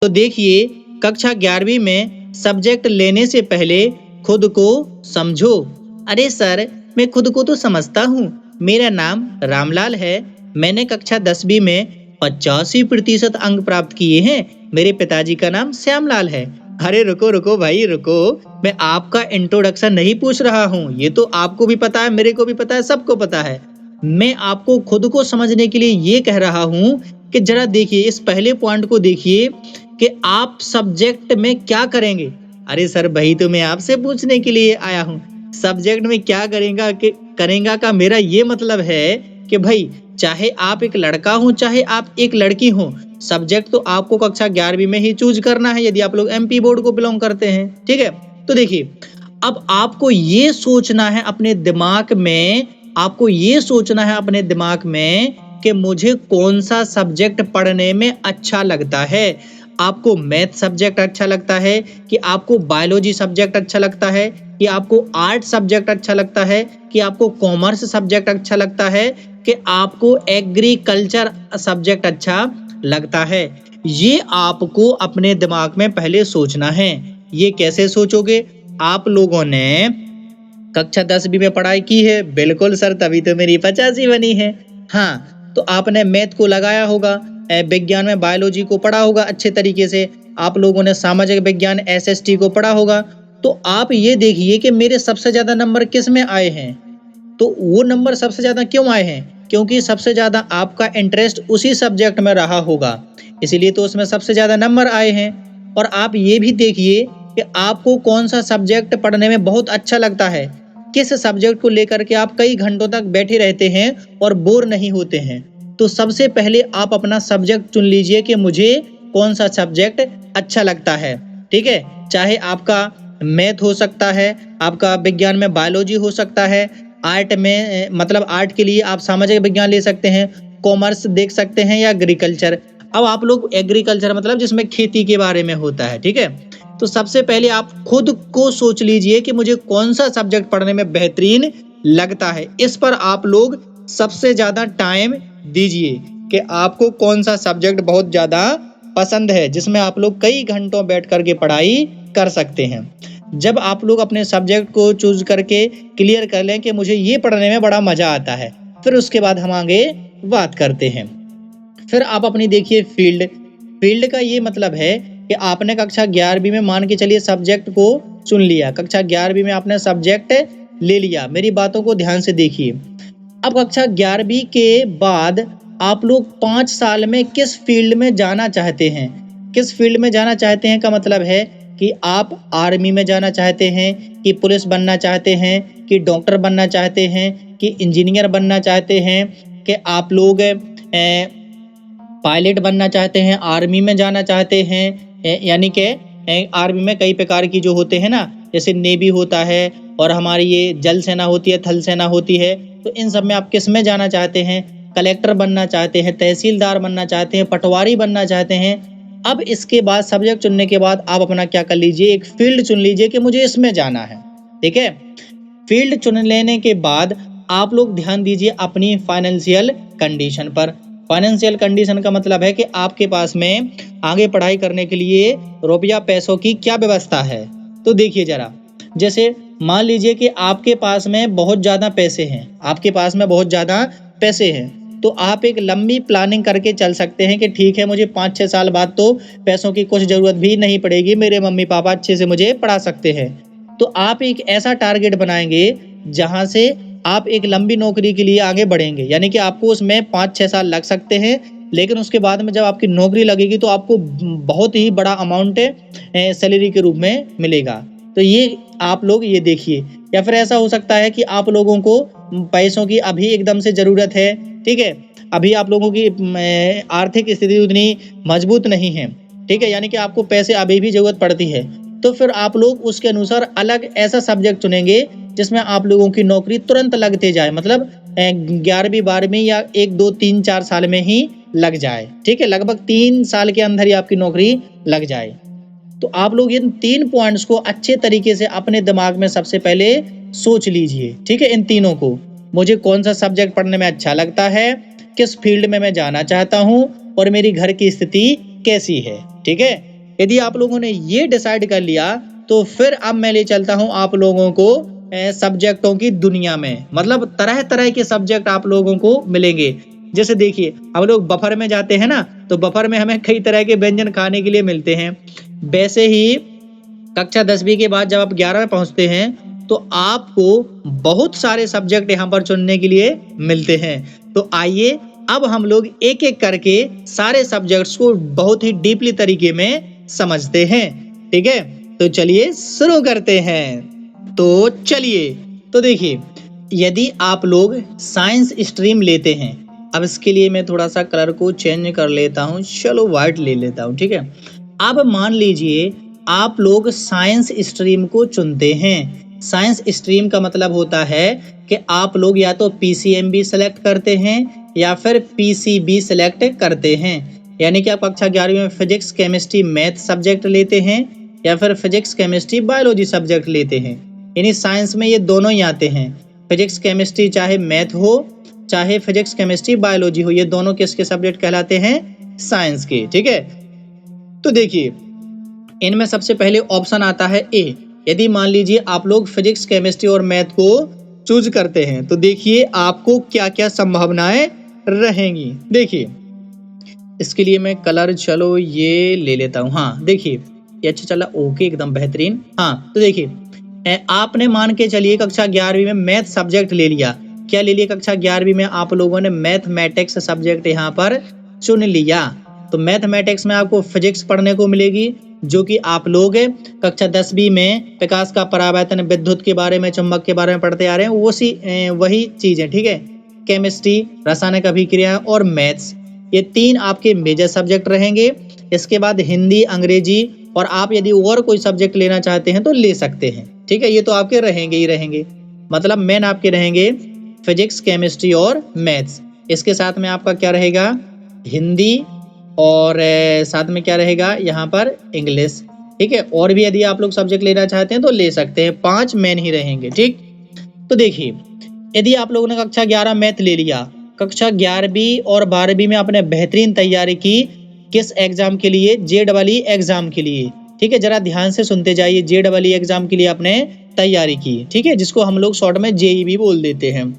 तो देखिए, कक्षा 11वीं में सब्जेक्ट लेने से पहले खुद को समझो। अरे सर, मैं खुद को तो समझता हूँ। मेरा नाम रामलाल है। मैंने कक्षा 10वीं में 85% अंक प्राप्त किए हैं। मेरे पिताजी का नाम श्यामलाल है। अरे रुको रुको भाई रुको, मैं आपका इंट्रोडक्शन नहीं पूछ रहा हूँ। ये तो आपको भी पता है, मेरे को भी पता है, सबको पता है। मैं आपको खुद को समझने के लिए ये कह रहा हूँ कि जरा देखिए, इस पहले पॉइंट को देखिए कि आप सब्जेक्ट में क्या करेंगे। अरे सर, वही तो मैं आपसे पूछने के लिए आया हूँ। सब्जेक्ट में क्या करेगा का मेरा ये मतलब है कि भाई, चाहे आप एक लड़का हो चाहे आप एक लड़की हो, सब्जेक्ट तो आपको कक्षा 11वीं में ही चूज करना है, यदि आप लोग एमपी बोर्ड को बिलोंग करते हैं। ठीक है, तो देखिए, अब आपको ये सोचना है अपने दिमाग में, कि मुझे कौन सा सब्जेक्ट पढ़ने में अच्छा लगता है। आपको मैथ सब्जेक्ट अच्छा लगता है कि आपको बायोलॉजी सब्जेक्ट अच्छा लगता है कि आपको आर्ट सब्जेक्ट अच्छा लगता है कि आपको कॉमर्स सब्जेक्ट अच्छा लगता है कि आपको एग्रीकल्चर सब्जेक्ट अच्छा लगता है। ये आपको अपने दिमाग में पहले सोचना है। ये कैसे सोचोगे? आप लोगों ने कक्षा 10वीं में पढ़ाई की है। बिल्कुल सर, तभी तो मेरी 85 बनी है। हाँ, तो आपने मैथ को लगाया होगा, विज्ञान में बायोलॉजी को पढ़ा होगा अच्छे तरीके से, आप लोगों ने सामाजिक विज्ञान एसएसटी को पढ़ा होगा। तो आप ये देखिए कि मेरे सबसे ज्यादा नंबर किस में आए हैं। तो वो नंबर सबसे ज्यादा क्यों आए हैं? क्योंकि सबसे ज्यादा आपका इंटरेस्ट उसी सब्जेक्ट में रहा होगा, इसीलिए तो उसमें सबसे ज्यादा नंबर आए हैं। और आप ये भी देखिए कि आपको कौन सा सब्जेक्ट पढ़ने में बहुत अच्छा लगता है, किस सब्जेक्ट को लेकर के आप कई घंटों तक बैठे रहते हैं और बोर नहीं होते हैं। तो सबसे पहले आप अपना सब्जेक्ट चुन लीजिए कि मुझे कौन सा सब्जेक्ट अच्छा लगता है। ठीक है, चाहे आपका मैथ हो सकता है, आपका विज्ञान में बायोलॉजी हो सकता है, आर्ट में मतलब आर्ट के लिए आप सामाजिक विज्ञान ले सकते हैं, कॉमर्स देख सकते हैं या एग्रीकल्चर। अब आप लोग एग्रीकल्चर मतलब जिसमें खेती के बारे में होता है। ठीक है, तो सबसे पहले आप खुद को सोच लीजिए कि मुझे कौन सा सब्जेक्ट पढ़ने में बेहतरीन लगता है। इस पर आप लोग सबसे ज्यादा टाइम दीजिए कि आपको कौन सा सब्जेक्ट बहुत ज्यादा पसंद है, जिसमें आप लोग कई घंटों बैठ करके पढ़ाई कर सकते हैं। जब आप लोग अपने सब्जेक्ट को चूज करके क्लियर कर लें कि मुझे ये पढ़ने में बड़ा मजा आता है, फिर उसके बाद हम आगे बात करते हैं। फिर आप अपनी देखिए फील्ड का ये मतलब है कि आपने कक्षा 11वीं में मान के चलिए सब्जेक्ट को चुन लिया, कक्षा 11वीं में आपने सब्जेक्ट ले लिया। मेरी बातों को ध्यान से देखिए। अब कक्षा 11वीं के बाद आप लोग 5 साल में किस फील्ड में जाना चाहते हैं? किस फील्ड में जाना चाहते हैं का मतलब है कि आप आर्मी में जाना चाहते हैं, कि पुलिस बनना चाहते हैं, कि डॉक्टर बनना चाहते हैं, कि इंजीनियर बनना चाहते हैं, कि आप लोग पायलट बनना चाहते हैं, आर्मी में जाना चाहते हैं। यानी कि आर्मी में कई प्रकार की जो होते हैं ना, जैसे नेवी होता है और हमारी ये जल सेना होती है, थल सेना होती है। तो इन सब में आप किस में जाना चाहते हैं? कलेक्टर बनना चाहते हैं, तहसीलदार बनना चाहते हैं, पटवारी बनना चाहते हैं। अब इसके बाद सब्जेक्ट चुनने के बाद आप अपना क्या कर लीजिए, एक फील्ड चुन लीजिए कि मुझे इसमें जाना है। ठीक है, फील्ड चुन लेने के बाद आप लोग ध्यान दीजिए अपनी फाइनेंशियल कंडीशन पर। फाइनेंशियल कंडीशन का मतलब है कि आपके पास में आगे पढ़ाई करने के लिए रुपया पैसों की क्या व्यवस्था है। तो देखिए जरा, जैसे मान लीजिए कि आपके पास में बहुत ज्यादा पैसे हैं, तो आप एक लंबी प्लानिंग करके चल सकते हैं कि ठीक है, मुझे 5-6 साल बाद तो पैसों की कुछ जरूरत भी नहीं पड़ेगी, मेरे मम्मी पापा अच्छे से मुझे पढ़ा सकते हैं। तो आप एक ऐसा टारगेट बनाएंगे जहां से आप एक लंबी नौकरी के लिए आगे बढ़ेंगे, यानी कि आपको उसमें 5-6 साल लग सकते हैं, लेकिन उसके बाद में जब आपकी नौकरी लगेगी तो आपको बहुत ही बड़ा अमाउंट सैलरी के रूप में मिलेगा। तो ये आप लोग ये देखिए। या फिर ऐसा हो सकता है कि आप लोगों को पैसों की अभी एकदम से जरूरत है। ठीक है, अभी आप लोगों की आर्थिक स्थिति उतनी मजबूत नहीं है। ठीक है, यानी कि आपको पैसे अभी भी जरूरत पड़ती है। तो फिर आप लोग उसके अनुसार अलग ऐसा सब्जेक्ट चुनेंगे जिसमें आप लोगों की नौकरी तुरंत लगते जाए, मतलब 11वीं 12वीं या 1 2 3 4 साल में ही लग जाए। ठीक है, लगभग 3 साल के अंदर ही आपकी नौकरी लग जाए। तो आप लोग इन 3 पॉइंट्स को अच्छे तरीके से अपने दिमाग में सबसे पहले सोच लीजिए। ठीक है, इन तीनों को, मुझे कौन सा सब्जेक्ट पढ़ने में अच्छा लगता है, किस फील्ड में मैं जाना चाहता हूँ और मेरी घर की स्थिति कैसी है। ठीक है, यदि आप लोगों ने ये डिसाइड कर लिया तो फिर अब मैं ले चलता हूं आप लोगों को सब्जेक्टों की दुनिया में। मतलब तरह तरह के सब्जेक्ट आप लोगों को मिलेंगे। जैसे देखिए, हम लोग बफर में जाते हैं ना, तो बफर में हमें कई तरह के व्यंजन खाने के लिए मिलते हैं। वैसे ही कक्षा 10वीं के बाद जब आप 11 में पहुंचते हैं तो आपको बहुत सारे सब्जेक्ट यहाँ पर चुनने के लिए मिलते हैं। तो आइए अब हम लोग एक एक करके सारे सब्जेक्ट्स को बहुत ही डीपली तरीके में समझते हैं। ठीक है, तो चलिए शुरू करते हैं। तो चलिए, तो देखिए, यदि आप लोग साइंस स्ट्रीम लेते हैं, अब इसके लिए मैं थोड़ा सा कलर को चेंज कर लेता हूँ। चलो व्हाइट ले लेता हूँ। ठीक है, अब मान लीजिए आप लोग साइंस स्ट्रीम को चुनते हैं। साइंस स्ट्रीम का मतलब होता है कि आप लोग या तो पीसीएमबी सेलेक्ट करते हैं या फिर पीसीबी सेलेक्ट करते हैं। यानी कि आप कक्षा 11वीं में फिजिक्स केमिस्ट्री मैथ सब्जेक्ट लेते हैं या फिर फिजिक्स केमिस्ट्री बायोलॉजी सब्जेक्ट लेते हैं। यानी साइंस में ये दोनों ही आते हैं। फिजिक्स केमिस्ट्री चाहे मैथ हो चाहे फिजिक्स केमिस्ट्री बायोलॉजी हो, ये दोनों किसके सब्जेक्ट कहलाते हैं? साइंस के। ठीक है, तो देखिए इनमें सबसे पहले ऑप्शन आता है ए। यदि मान लीजिए आप लोग फिजिक्स केमिस्ट्री और मैथ को चूज करते हैं तो देखिए आपको क्या क्या संभावनाएं रहेंगी। देखिए इसके लिए मैं कलर चलो ये ले लेता हूँ। हाँ देखिए ये अच्छा चला, ओके एकदम बेहतरीन। हाँ तो देखिए आपने मान के चलिए कक्षा 11वीं में मैथ सब्जेक्ट ले लिया। क्या ले लिया? कक्षा 11वीं में आप लोगों ने मैथमेटिक्स सब्जेक्ट यहाँ पर चुन लिया। तो मैथमेटिक्स में आपको फिजिक्स पढ़ने को मिलेगी, जो कि आप लोग कक्षा 10वीं में प्रकाश का परावर्तन, विद्युत के बारे में, चुंबक के बारे में पढ़ते आ रहे हैं। वही चीज है। ठीक है, केमिस्ट्री, रासायनिक अभिक्रिया और मैथ्स, ये 3 आपके मेजर सब्जेक्ट रहेंगे। इसके बाद हिंदी, अंग्रेजी, और आप यदि और कोई सब्जेक्ट लेना चाहते हैं तो ले सकते हैं। ठीक है, ये तो आपके रहेंगे ही रहेंगे। मतलब मेन आपके रहेंगे फिजिक्स, केमिस्ट्री और मैथ्स। इसके साथ में आपका क्या रहेगा? हिंदी, और साथ में क्या रहेगा यहाँ पर? इंग्लिश। ठीक है, और भी यदि आप लोग सब्जेक्ट लेना चाहते हैं तो ले सकते हैं। 5 मेन ही रहेंगे। ठीक, तो देखिए यदि आप लोगों ने कक्षा 11 मैथ ले लिया, कक्षा 11वीं और 12वीं में आपने बेहतरीन तैयारी की। किस एग्जाम के लिए? जेईई एग्जाम के लिए। ठीक है, जरा ध्यान से सुनते जाइए। जेईई एग्जाम के लिए आपने तैयारी की। ठीक है, जिसको हम लोग शॉर्ट में जेई भी बोल देते हैं।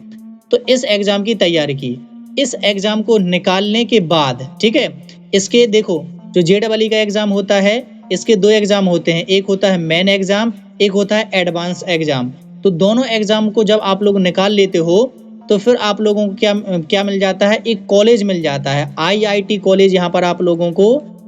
तो इस एग्जाम की तैयारी की। इस एग्जाम को निकालने के बाद, ठीक है, इसके देखो जो जेईई का एग्जाम होता है, इसके 2 एग्जाम होते हैं। एक होता है मेन एग्जाम, एक होता है एडवांस एग्जाम। तो दोनों एग्जाम को जब आप लोग निकाल लेते हो तो फिर आप लोगों को क्या मिल जाता है? एक कॉलेज मिल जाता है। आईआईटी कॉलेज यहाँ पर आप लोगों को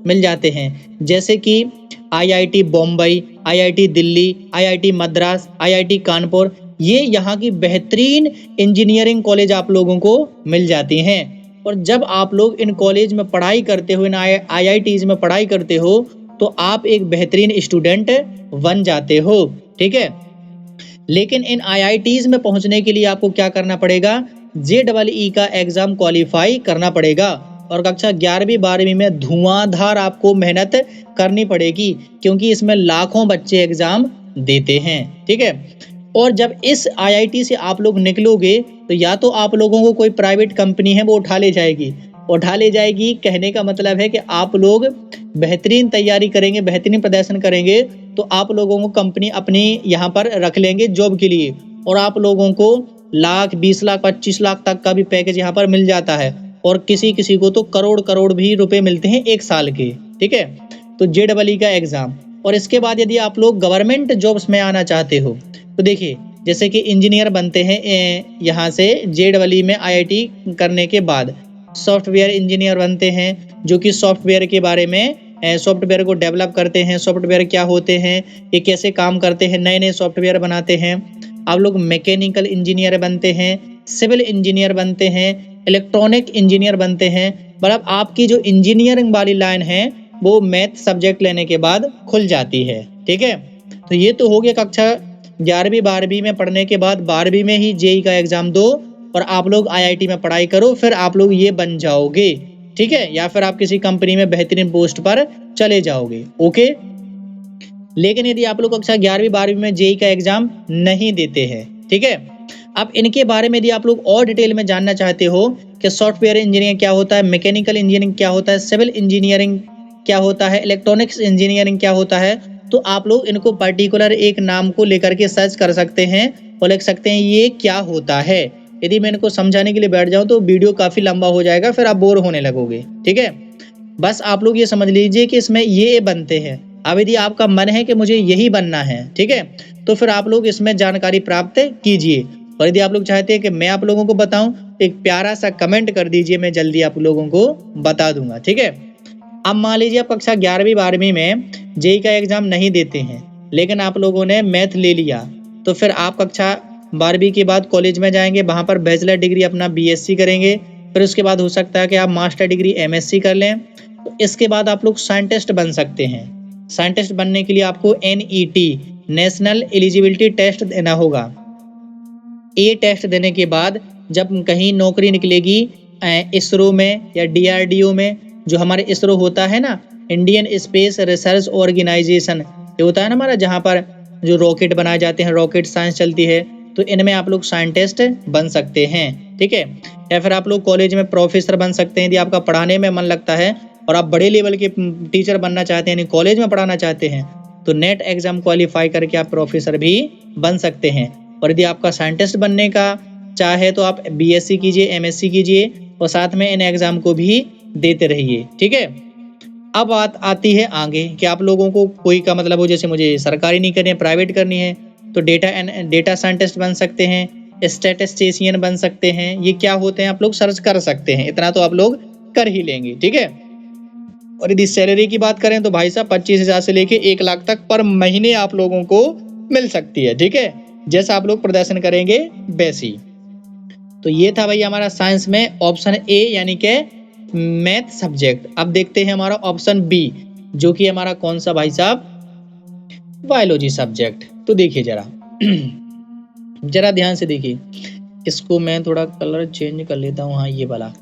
मिल जाते हैं। जैसे कि IIT Bommai, IIT Delhi, IIT Madras, IIT Kanpur, ये यहाँ की बेहतरीन इंजीनियरिंग कॉलेज आप लोगों को मिल जाती हैं। और जब आप लोग इन कॉलेज में पढ़ाई करते हो, इन आईआईटीज में पढ़ाई करते हो, तो आप एक बेहतरीन स्टूडेंट बन जाते हो। ठीक है, लेकिन इन आईआईटीज में पहुंचने के लिए आपको क्या करना पड़ेगा? जेईई का एग्जाम क्वालिफाई करना पड़ेगा। और कक्षा 11वीं 12वीं में धुआंधार आपको मेहनत करनी पड़ेगी, क्योंकि इसमें लाखों बच्चे एग्जाम देते हैं। ठीक है, और जब इस आईआईटी से आप लोग निकलोगे तो या तो आप लोगों को कोई प्राइवेट कंपनी है वो उठा ले जाएगी। कहने का मतलब है कि आप लोग बेहतरीन तैयारी करेंगे, बेहतरीन प्रदर्शन करेंगे, तो आप लोगों को कंपनी अपनी यहाँ पर रख लेंगे जॉब के लिए। और आप लोगों को लाख, 20 लाख, 25 लाख तक का भी पैकेज यहाँ पर मिल जाता है। और किसी किसी को तो करोड़ भी रुपए मिलते हैं 1 साल के। ठीक है, तो जेईई का एग्जाम। और इसके बाद यदि आप लोग गवर्नमेंट जॉब्स में आना चाहते हो तो देखिए जैसे कि इंजीनियर बनते हैं यहाँ से जेईई में आईआईटी करने के बाद। सॉफ्टवेयर इंजीनियर बनते हैं, जो कि सॉफ्टवेयर के बारे में, सॉफ्टवेयर को डेवलप करते हैं। सॉफ्टवेयर क्या होते हैं, ये कैसे काम करते हैं, नए नए सॉफ्टवेयर बनाते हैं। आप लोग मैकेनिकल इंजीनियर बनते हैं, सिविल इंजीनियर बनते हैं, इलेक्ट्रॉनिक इंजीनियर बनते हैं। मतलब आपकी जो इंजीनियरिंग वाली लाइन है वो मैथ सब्जेक्ट लेने के बाद खुल जाती है। ठीक है, तो ये तो हो गया कक्षा 11वीं 12वीं में पढ़ने के बाद। 12वीं में ही जेईई का एग्जाम दो और आप लोग आईआईटी में पढ़ाई करो, फिर आप लोग ये बन जाओगे। ठीक है, या फिर आप किसी कंपनी में बेहतरीन पोस्ट पर चले जाओगे। ओके, लेकिन यदि आप लोग कक्षा 11वीं 12वीं में जेईई का एग्जाम नहीं देते हैं, ठीक है, अब इनके बारे में यदि आप लोग और डिटेल में जानना चाहते हो कि सॉफ्टवेयर इंजीनियरिंग क्या होता है, मैकेनिकल इंजीनियरिंग क्या होता है, सिविल इंजीनियरिंग क्या होता है, इलेक्ट्रॉनिक्स इंजीनियरिंग क्या होता है, तो आप लोग इनको पर्टिकुलर एक नाम को लेकर के सर्च कर सकते हैं और लिख सकते हैं ये क्या होता है। यदि मैं इनको समझाने के लिए बैठ जाऊं तो वीडियो काफी लंबा हो जाएगा, फिर आप बोर होने लगोगे। ठीक है, बस आप लोग ये समझ लीजिए कि इसमें ये बनते हैं। अब यदि आपका मन है कि मुझे यही बनना है, ठीक है, तो फिर आप लोग इसमें जानकारी प्राप्त कीजिए। और यदि आप लोग चाहते हैं कि मैं आप लोगों को बताऊं तो एक प्यारा सा कमेंट कर दीजिए, मैं जल्दी आप लोगों को बता दूंगा। ठीक है, अब मान लीजिए आप कक्षा 11वीं 12वीं में जेईई का एग्जाम नहीं देते हैं, लेकिन आप लोगों ने मैथ ले लिया, तो फिर आप कक्षा 12वीं के बाद कॉलेज में जाएंगे, वहां पर बैचलर डिग्री अपना बीएससी करेंगे, फिर उसके बाद हो सकता है कि आप मास्टर डिग्री एमएससी कर लें। तो इसके बाद आप लोग साइंटिस्ट बन सकते हैं। साइंटिस्ट बनने के लिए आपको एनईटी नेशनल एलिजिबिलिटी टेस्ट देना होगा। ये टेस्ट देने के बाद जब कहीं नौकरी निकलेगी इसरो में या डीआरडीओ में, जो हमारे इसरो होता है ना, इंडियन स्पेस रिसर्च ऑर्गेनाइजेशन, ये होता है ना हमारा, जहाँ पर जो रॉकेट बनाए जाते हैं, रॉकेट साइंस चलती है, तो इनमें आप लोग साइंटिस्ट बन सकते हैं। ठीक है, या फिर आप लोग कॉलेज में प्रोफेसर बन सकते हैं। यदि आपका पढ़ाने में मन लगता है और आप बड़े लेवल के टीचर बनना चाहते हैं, यानी कॉलेज में पढ़ाना चाहते हैं, तो नेट एग्जाम क्वालिफाई करके आप प्रोफेसर भी बन सकते हैं। और यदि आपका साइंटिस्ट बनने का चाहे तो आप बीएससी कीजिए, एमएससी कीजिए और साथ में इन एग्जाम को भी देते रहिए। ठीक है, अब बात आती है आगे कि आप लोगों को कोई का मतलब हो, जैसे मुझे सरकारी नहीं करनी है, प्राइवेट करनी है, तो डेटा साइंटिस्ट बन सकते हैं, स्टैटिस्टिशियन बन सकते हैं। ये क्या होते हैं आप लोग सर्च कर सकते हैं, इतना तो आप लोग कर ही लेंगे। ठीक है, और यदि सैलरी की बात करें तो भाई साहब 25,000 से लेके 1 लाख तक पर महीने आप लोगों को मिल सकती है। ठीक है, जैसा आप लोग प्रदर्शन करेंगे वैसी। तो ये था भाई हमारा साइंस में ऑप्शन ए यानी कि मैथ सब्जेक्ट। अब देखते हैं हमारा ऑप्शन बी, जो कि हमारा कौन सा भाई साहब, बायोलॉजी सब्जेक्ट। तो देखिए जरा ध्यान से देखिए, इसको मैं थोड़ा कलर चेंज कर लेता हूँ। हाँ ये वाला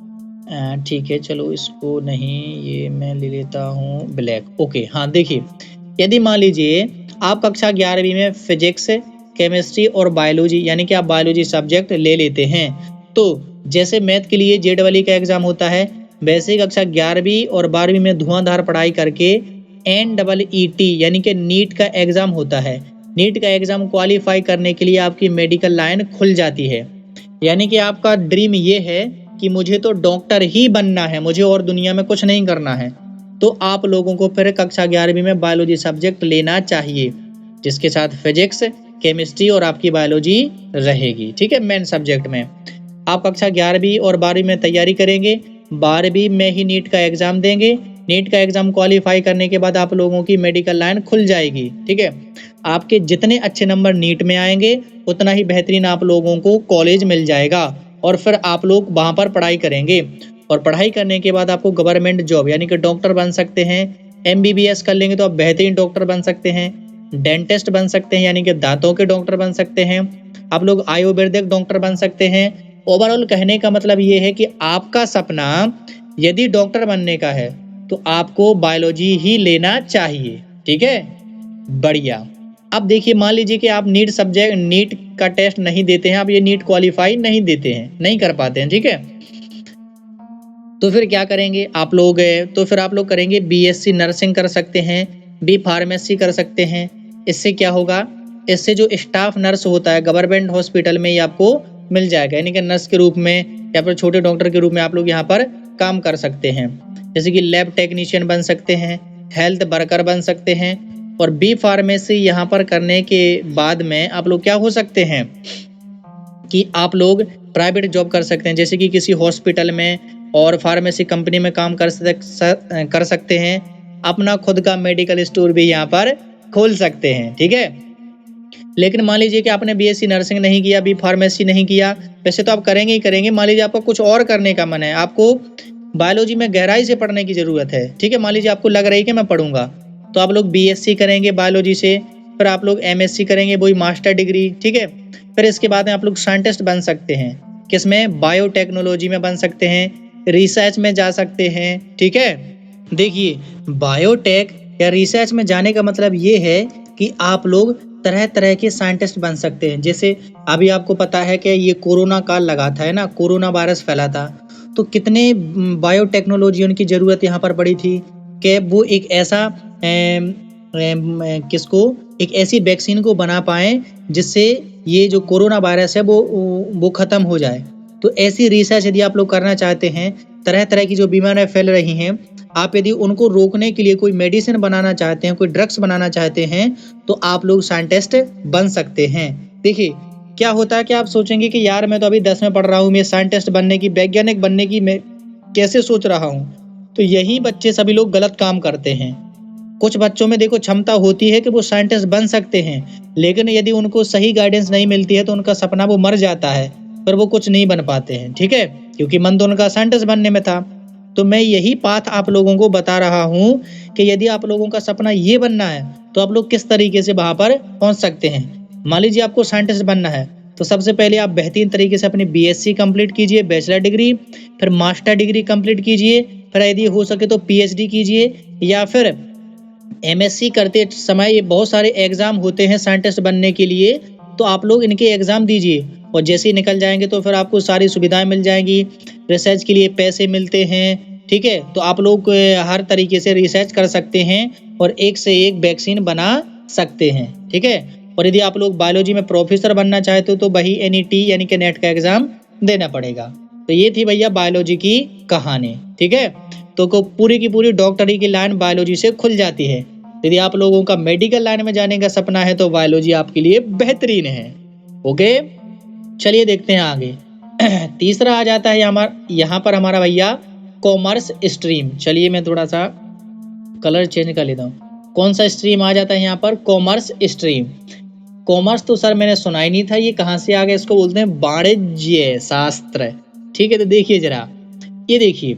ठीक है, चलो इसको नहीं, ये मैं ले लेता हूँ ब्लैक। ओके, हाँ देखिए, यदि मान लीजिए आप कक्षा 11वीं में फिजिक्स, केमिस्ट्री और बायोलॉजी यानी कि आप बायोलॉजी सब्जेक्ट ले लेते हैं, तो जैसे मैथ के लिए जेईई का एग्जाम होता है, वैसे कक्षा 11वीं और 12वीं में धुआंधार पढ़ाई करके NEET यानी कि नीट का एग्जाम होता है। नीट का एग्जाम क्वालिफाई करने के लिए आपकी मेडिकल लाइन खुल जाती है। यानी कि आपका ड्रीम ये है कि मुझे तो डॉक्टर ही बनना है, मुझे और दुनिया में कुछ नहीं करना है, तो आप लोगों को फिर कक्षा 11वीं में बायोलॉजी सब्जेक्ट लेना चाहिए, जिसके साथ फिजिक्स, केमिस्ट्री और आपकी बायोलॉजी रहेगी। ठीक है, मेन सब्जेक्ट में आप कक्षा 11वीं और 12वीं में तैयारी करेंगे, 12वीं में ही नीट का एग्जाम देंगे। नीट का एग्जाम क्वालिफाई करने के बाद आप लोगों की मेडिकल लाइन खुल जाएगी। ठीक है, आपके जितने अच्छे नंबर नीट में आएंगे उतना ही बेहतरीन आप लोगों को कॉलेज मिल जाएगा, और फिर आप लोग वहां पर पढ़ाई करेंगे, और पढ़ाई करने के बाद आपको गवर्नमेंट जॉब यानी कि डॉक्टर बन सकते हैं। MBBS कर लेंगे तो आप बेहतरीन डॉक्टर बन सकते हैं, डेंटिस्ट बन सकते हैं यानी कि दांतों के डॉक्टर बन सकते हैं, आप लोग आयुर्वेदिक डॉक्टर बन सकते हैं। ओवरऑल कहने का मतलब ये है कि आपका सपना यदि डॉक्टर बनने का है तो आपको बायोलॉजी ही लेना चाहिए। ठीक है, बढ़िया। अब देखिए, मान लीजिए कि आप नीट का टेस्ट नहीं देते हैं, आप ये नीट क्वालिफाई नहीं देते हैं, नहीं कर पाते हैं। ठीक है, तो फिर क्या करेंगे आप लोग, तो फिर आप लोग करेंगे BSc नर्सिंग कर सकते हैं, B फार्मेसी कर सकते हैं। इससे क्या होगा, इससे जो स्टाफ नर्स होता है गवर्नमेंट हॉस्पिटल में, ये आपको मिल जाएगा, यानी कि नर्स के रूप में या फिर छोटे डॉक्टर के रूप में आप लोग यहाँ पर काम कर सकते हैं। जैसे कि लैब टेक्नीशियन बन सकते हैं, हेल्थ वर्कर बन सकते हैं, और B फार्मेसी यहाँ पर करने के बाद में आप लोग क्या हो सकते हैं कि आप लोग प्राइवेट जॉब कर सकते हैं, जैसे कि किसी हॉस्पिटल में और फार्मेसी कंपनी में काम कर सकते हैं। अपना खुद का मेडिकल स्टोर भी यहाँ पर खोल सकते हैं। ठीक है, लेकिन मान लीजिए कि आपने BSc नर्सिंग नहीं किया, B फार्मेसी नहीं किया, वैसे तो आप करेंगे ही करेंगे, मान लीजिए आपको कुछ और करने का मन है, आपको बायोलॉजी में गहराई से पढ़ने की जरूरत है। ठीक है, मान लीजिए आपको लग रहा है कि मैं पढ़ूंगा, तो आप लोग BSc करेंगे बायोलॉजी से, फिर आप लोग MSc करेंगे, वही मास्टर डिग्री। ठीक है, फिर इसके बाद में आप लोग साइंटिस्ट बन सकते हैं, किसमें, बायोटेक्नोलॉजी में बन सकते हैं, रिसर्च में जा सकते हैं। ठीक है, देखिए बायोटेक या रिसर्च में जाने का मतलब ये है कि आप लोग तरह तरह के साइंटिस्ट बन सकते हैं। जैसे अभी आपको पता है कि ये कोरोना काल लगा था, है ना, कोरोना वायरस फैला था, तो कितने बायोटेक्नोलॉजियन की जरूरत यहाँ पर पड़ी थी। कि वो एक ऐसा एक ऐसी वैक्सीन को बना पाए जिससे ये जो कोरोना वायरस है वो खत्म हो जाए। तो ऐसी रिसर्च यदि आप लोग करना चाहते हैं, तरह तरह की जो बीमारियां फैल रही हैं, आप यदि उनको रोकने के लिए कोई मेडिसिन बनाना चाहते हैं, कोई ड्रग्स बनाना चाहते हैं, तो आप लोग साइंटिस्ट बन सकते हैं। देखिए क्या होता है कि आप सोचेंगे कि यार मैं तो अभी 10 में पढ़ रहा हूँ, मैं साइंटिस्ट बनने की, वैज्ञानिक बनने की मैं कैसे सोच रहा हूँ। तो यही बच्चे सभी लोग गलत काम करते हैं। कुछ बच्चों में देखो क्षमता होती है कि वो साइंटिस्ट बन सकते हैं, लेकिन यदि उनको सही गाइडेंस नहीं मिलती है तो उनका सपना वो मर जाता है, पर वो कुछ नहीं बन पाते हैं। ठीक है, क्योंकि मन तो उनका साइंटिस्ट बनने में था। तो मैं यही पाथ आप लोगों को बता रहा हूँ कि यदि आप लोगों का सपना ये बनना है तो आप लोग किस तरीके से वहां पर पहुंच सकते हैं। मान लीजिए आपको साइंटिस्ट बनना है, तो सबसे पहले आप बेहतरीन तरीके से अपनी बीएससी कंप्लीट कीजिए, बैचलर डिग्री, फिर मास्टर डिग्री कंप्लीट कीजिए, फिर यदि हो सके तो पीएचडी कीजिए, या फिर एमएससी करते समय ये बहुत सारे एग्जाम होते हैं साइंटिस्ट बनने के लिए, तो आप लोग इनके एग्जाम दीजिए और जैसे ही निकल जाएंगे तो फिर आपको सारी सुविधाएं मिल जाएंगी, रिसर्च के लिए पैसे मिलते हैं। ठीक है, तो आप लोग हर तरीके से रिसर्च कर सकते हैं और एक से एक वैक्सीन बना सकते हैं। ठीक है, और यदि आप लोग बायोलॉजी में प्रोफेसर बनना चाहते हो तो वही एनईटी यानी कि नेट का एग्जाम देना पड़ेगा। तो ये थी भैया बायोलॉजी की कहानी। ठीक है, तो पूरी की पूरी डॉक्टरी की लाइन बायोलॉजी से खुल जाती है। यदि आप लोगों का मेडिकल लाइन में जाने का सपना है तो बायोलॉजी आपके लिए बेहतरीन है। ओके, चलिए देखते हैं आगे। तीसरा आ जाता है यहाँ पर हमारा भैया कॉमर्स स्ट्रीम। चलिए मैं थोड़ा सा कलर चेंज कर लेता हूँ। कौन सा स्ट्रीम आ जाता है यहाँ पर? Commerce stream. कॉमर्स तो सर मैंने सुना ही नहीं था, ये कहाँ से आ गया? इसको बोलते हैं वाणिज्य शास्त्र। ठीक है, तो देखिए जरा, ये देखिए,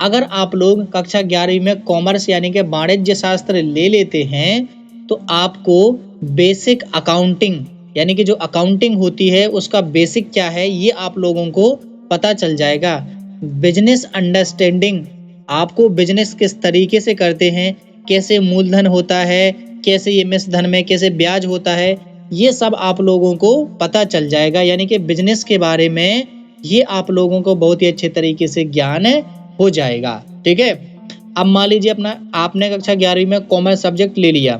अगर आप लोग कक्षा 11वीं में कॉमर्स यानी कि वाणिज्य शास्त्र ले लेते हैं तो आपको बेसिक अकाउंटिंग यानी कि जो अकाउंटिंग होती है उसका बेसिक क्या है ये आप लोगों को पता चल जाएगा। बिजनेस अंडरस्टैंडिंग, आपको बिजनेस किस तरीके से करते हैं, कैसे मूलधन होता है, कैसे ये मिश्रधन में कैसे ब्याज होता है, ये सब आप लोगों को पता चल जाएगा। यानी कि बिजनेस के बारे में ये आप लोगों को बहुत ही अच्छे तरीके से ज्ञान हो जाएगा। ठीक है, अब मान लीजिए आपने कक्षा 11वीं में कॉमर्स सब्जेक्ट ले लिया,